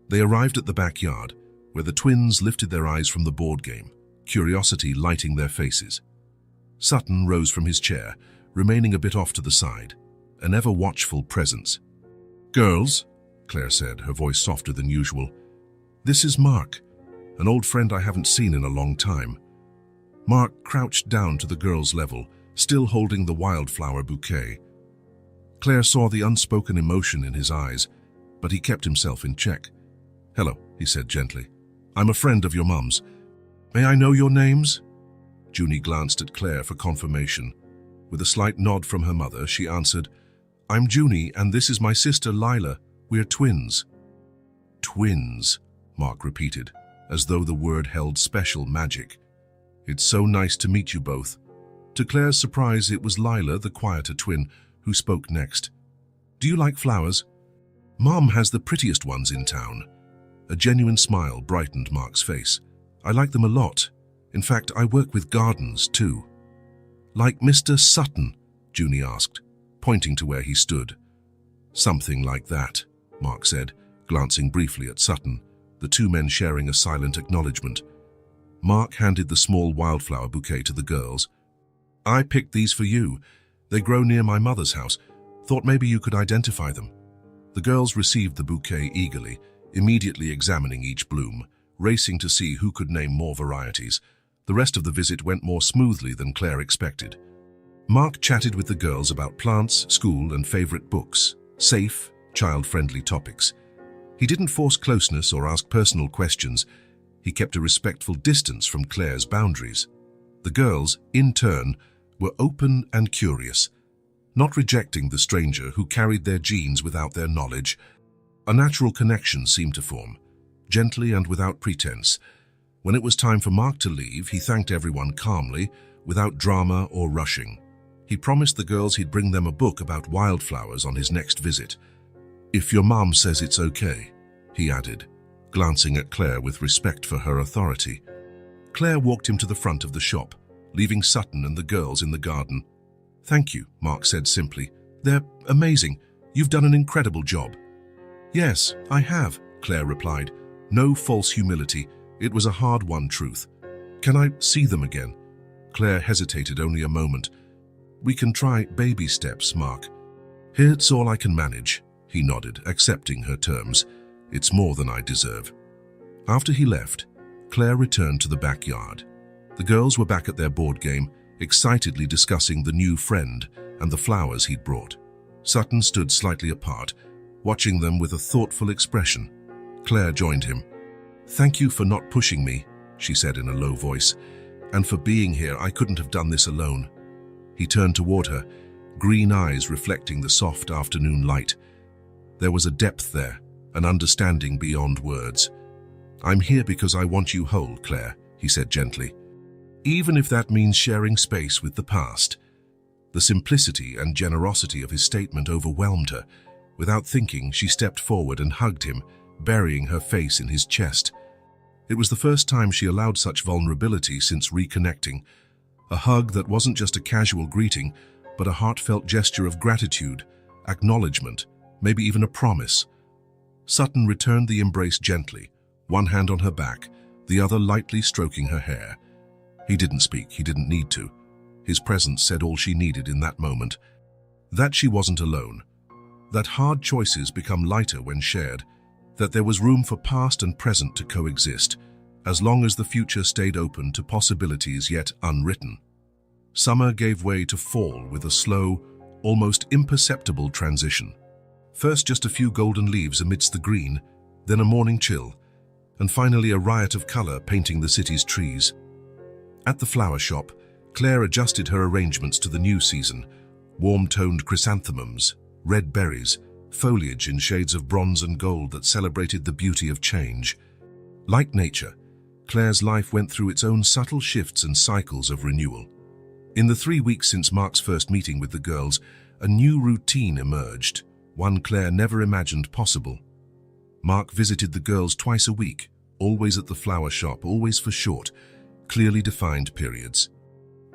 They arrived at the backyard, where the twins lifted their eyes from the board game, curiosity lighting their faces. Sutton rose from his chair, remaining a bit off to the side, an ever-watchful presence. "Girls," Claire said, her voice softer than usual, "this is Mark, an old friend I haven't seen in a long time." Mark crouched down to the girls' level, still holding the wildflower bouquet. Claire saw the unspoken emotion in his eyes, but he kept himself in check. "Hello," he said gently. "I'm a friend of your mum's. May I know your names?" Junie glanced at Claire for confirmation. With a slight nod from her mother, she answered, "I'm Junie, and this is my sister Lila. We're twins." "Twins," Mark repeated, as though the word held special magic. "It's so nice to meet you both." To Claire's surprise, it was Lila, the quieter twin, who spoke next. "Do you like flowers? Mom has the prettiest ones in town." A genuine smile brightened Mark's face. "I like them a lot. In fact, I work with gardens, too." "Like Mr. Sutton?" Junie asked, pointing to where he stood. "Something like that," Mark said, glancing briefly at Sutton, the two men sharing a silent acknowledgement. Mark handed the small wildflower bouquet to the girls. "I picked these for you. They grow near my mother's house. Thought maybe you could identify them." The girls received the bouquet eagerly, immediately examining each bloom, racing to see who could name more varieties. The rest of the visit went more smoothly than Claire expected. Mark chatted with the girls about plants, school, and favorite books, safe, child-friendly topics. He didn't force closeness or ask personal questions. He kept a respectful distance from Claire's boundaries. The girls, in turn, were open and curious, not rejecting the stranger who carried their genes without their knowledge. A natural connection seemed to form, gently and without pretense. When it was time for Mark to leave, he thanked everyone calmly, without drama or rushing. He promised the girls he'd bring them a book about wildflowers on his next visit. "If your mom says it's okay," he added, glancing at Claire with respect for her authority. Claire walked him to the front of the shop, leaving Sutton and the girls in the garden. "Thank you," Mark said simply. "They're amazing. You've done an incredible job." "Yes, I have," Claire replied. No false humility. It was a hard-won truth. "Can I see them again?" Claire hesitated only a moment. "We can try baby steps, Mark." "It's all I can manage," he nodded, accepting her terms. "It's more than I deserve." After he left, Claire returned to the backyard. The girls were back at their board game, excitedly discussing the new friend and the flowers he'd brought. Sutton stood slightly apart, watching them with a thoughtful expression. Claire joined him. "Thank you for not pushing me," she said in a low voice, "and for being here. I couldn't have done this alone." He turned toward her, green eyes reflecting the soft afternoon light. There was a depth there, an understanding beyond words. "I'm here because I want you whole, Claire," he said gently. "Even if that means sharing space with the past." The simplicity and generosity of his statement overwhelmed her. Without thinking, she stepped forward and hugged him, burying her face in his chest. It was the first time she allowed such vulnerability since reconnecting. A hug that wasn't just a casual greeting, but a heartfelt gesture of gratitude, acknowledgement, maybe even a promise. Sutton returned the embrace gently, one hand on her back, the other lightly stroking her hair. He didn't speak, he didn't need to. His presence said all she needed in that moment. That she wasn't alone. That hard choices become lighter when shared. That there was room for past and present to coexist, as long as the future stayed open to possibilities yet unwritten. Summer gave way to fall with a slow, almost imperceptible transition. First just a few golden leaves amidst the green, then a morning chill, and finally a riot of color painting the city's trees. At the flower shop, Claire adjusted her arrangements to the new season. Warm-toned chrysanthemums, red berries, foliage in shades of bronze and gold that celebrated the beauty of change. Like nature, Claire's life went through its own subtle shifts and cycles of renewal. In the 3 weeks since Mark's first meeting with the girls, a new routine emerged, one Claire never imagined possible. Mark visited the girls twice a week, always at the flower shop, always for short, clearly defined periods.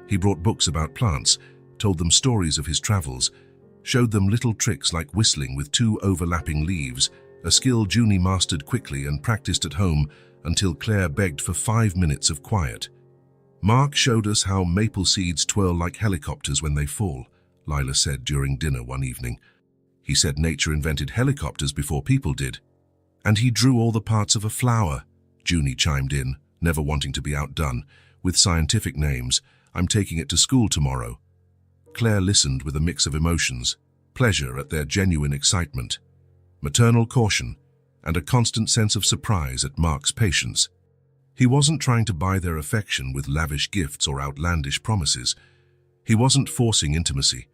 He brought books about plants, told them stories of his travels, showed them little tricks like whistling with 2 overlapping leaves, a skill Junie mastered quickly and practiced at home until Claire begged for 5 minutes of quiet. "Mark showed us how maple seeds twirl like helicopters when they fall," Lila said during dinner one evening. "He said nature invented helicopters before people did." "And he drew all the parts of a flower," Junie chimed in, never wanting to be outdone, "with scientific names. I'm taking it to school tomorrow." Claire listened with a mix of emotions, pleasure at their genuine excitement, maternal caution, and a constant sense of surprise at Mark's patience. He wasn't trying to buy their affection with lavish gifts or outlandish promises. He wasn't forcing intimacy.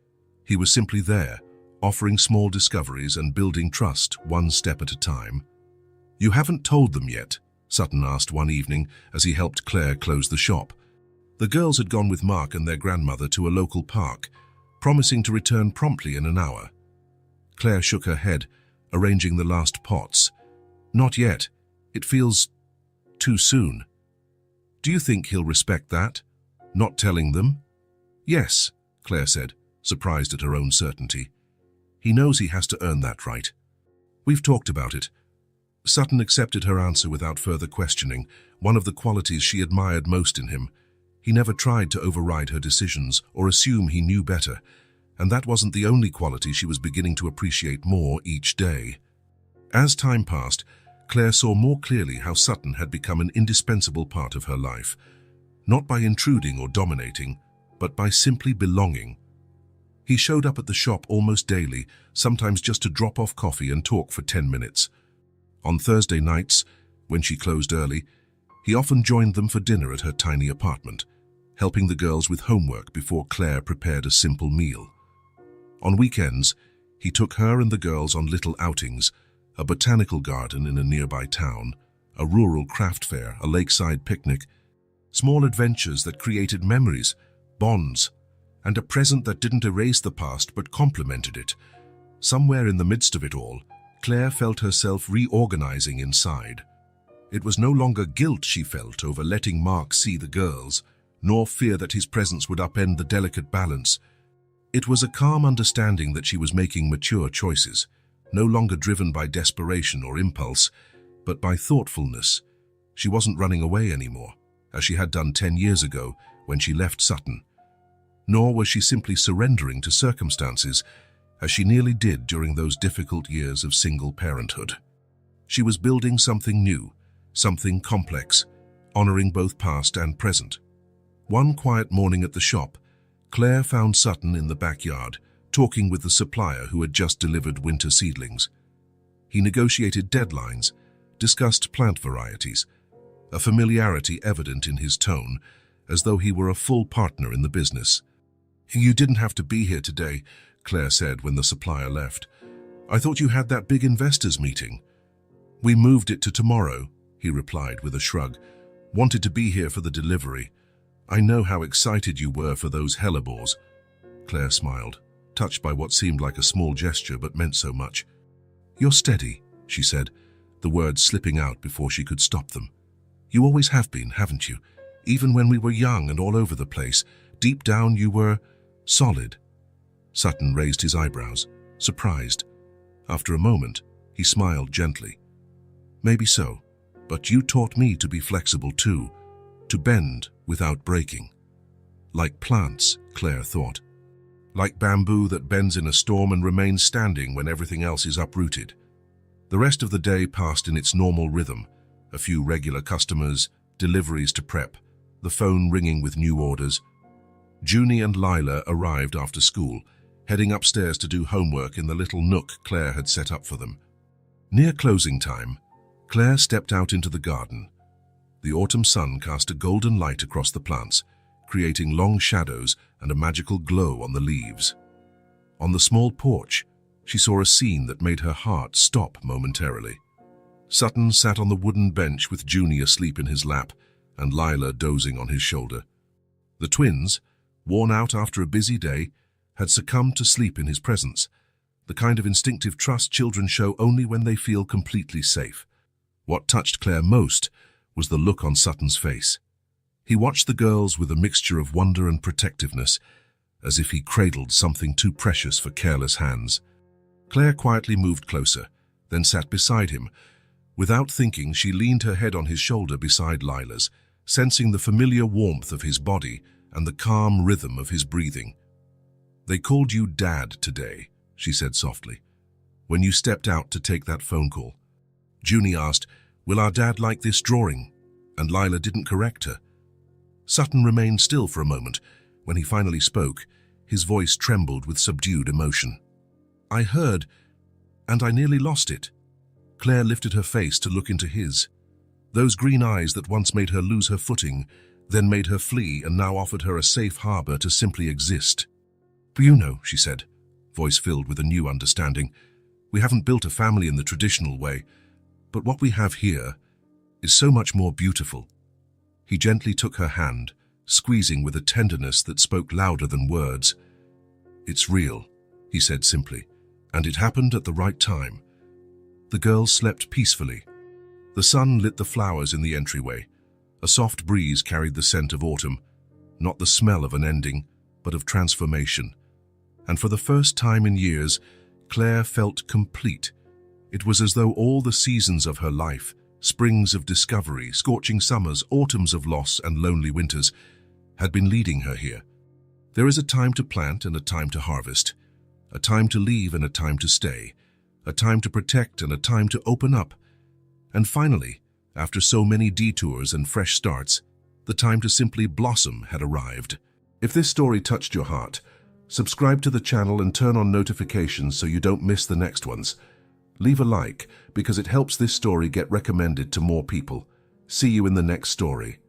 He was simply there, offering small discoveries and building trust one step at a time. "You haven't told them yet?" Sutton asked one evening as he helped Claire close the shop. The girls had gone with Mark and their grandmother to a local park, promising to return promptly in an hour. Claire shook her head, arranging the last pots. "Not yet. It feels too soon." "Do you think he'll respect that? Not telling them?" "Yes," Claire said, surprised at her own certainty. "He knows he has to earn that right. We've talked about it." Sutton accepted her answer without further questioning, one of the qualities she admired most in him. He never tried to override her decisions or assume he knew better, and that wasn't the only quality she was beginning to appreciate more each day. As time passed, Claire saw more clearly how Sutton had become an indispensable part of her life, not by intruding or dominating, but by simply belonging. He showed up at the shop almost daily, sometimes just to drop off coffee and talk for 10 minutes. On Thursday nights, when she closed early, he often joined them for dinner at her tiny apartment, helping the girls with homework before Claire prepared a simple meal. On weekends, he took her and the girls on little outings, a botanical garden in a nearby town, a rural craft fair, a lakeside picnic, small adventures that created memories, bonds, and a present that didn't erase the past but complemented it. Somewhere in the midst of it all, Claire felt herself reorganizing inside. It was no longer guilt she felt over letting Mark see the girls, nor fear that his presence would upend the delicate balance. It was a calm understanding that she was making mature choices, no longer driven by desperation or impulse, but by thoughtfulness. She wasn't running away anymore, as she had done 10 years ago when she left Sutton. Nor was she simply surrendering to circumstances, as she nearly did during those difficult years of single parenthood. She was building something new, something complex, honoring both past and present. One quiet morning at the shop, Claire found Sutton in the backyard, talking with the supplier who had just delivered winter seedlings. He negotiated deadlines, discussed plant varieties, a familiarity evident in his tone, as though he were a full partner in the business. "You didn't have to be here today," Claire said when the supplier left. "I thought you had that big investors meeting." "We moved it to tomorrow," he replied with a shrug. "Wanted to be here for the delivery. I know how excited you were for those hellebores." Claire smiled, touched by what seemed like a small gesture but meant so much. "You're steady," she said, the words slipping out before she could stop them. "You always have been, haven't you? Even when we were young and all over the place, deep down you were solid." Sutton raised his eyebrows, surprised. After a moment, he smiled gently. "Maybe so, but you taught me to be flexible too, to bend without breaking. Like plants," Claire thought. "Like bamboo that bends in a storm and remains standing when everything else is uprooted." The rest of the day passed in its normal rhythm, a few regular customers, deliveries to prep, the phone ringing with new orders. Junie and Lila arrived after school, heading upstairs to do homework in the little nook Claire had set up for them. Near closing time, Claire stepped out into the garden. The autumn sun cast a golden light across the plants, creating long shadows and a magical glow on the leaves. On the small porch, she saw a scene that made her heart stop momentarily. Sutton sat on the wooden bench with Junie asleep in his lap and Lila dozing on his shoulder. The twins, worn out after a busy day, had succumbed to sleep in his presence, the kind of instinctive trust children show only when they feel completely safe. What touched Claire most was the look on Sutton's face. He watched the girls with a mixture of wonder and protectiveness, as if he cradled something too precious for careless hands. Claire quietly moved closer, then sat beside him. Without thinking, she leaned her head on his shoulder beside Lila's, sensing the familiar warmth of his body and the calm rhythm of his breathing. "They called you Dad today," she said softly, "when you stepped out to take that phone call." Junie asked, "Will our dad like this drawing?" And Lila didn't correct her. Sutton remained still for a moment. When he finally spoke, his voice trembled with subdued emotion. "I heard, and I nearly lost it." Claire lifted her face to look into his. Those green eyes that once made her lose her footing, then made her flee and now offered her a safe harbor to simply exist. "You know," she said, voice filled with a new understanding, "we haven't built a family in the traditional way, but what we have here is so much more beautiful." He gently took her hand, squeezing with a tenderness that spoke louder than words. "It's real," he said simply, "and it happened at the right time." The girls slept peacefully. The sun lit the flowers in the entryway. A soft breeze carried the scent of autumn, not the smell of an ending, but of transformation. And for the first time in years, Claire felt complete. It was as though all the seasons of her life, springs of discovery, scorching summers, autumns of loss, and lonely winters, had been leading her here. There is a time to plant and a time to harvest, a time to leave and a time to stay, a time to protect and a time to open up. And finally, after so many detours and fresh starts, the time to simply blossom had arrived. If this story touched your heart, subscribe to the channel and turn on notifications so you don't miss the next ones. Leave a like because it helps this story get recommended to more people. See you in the next story.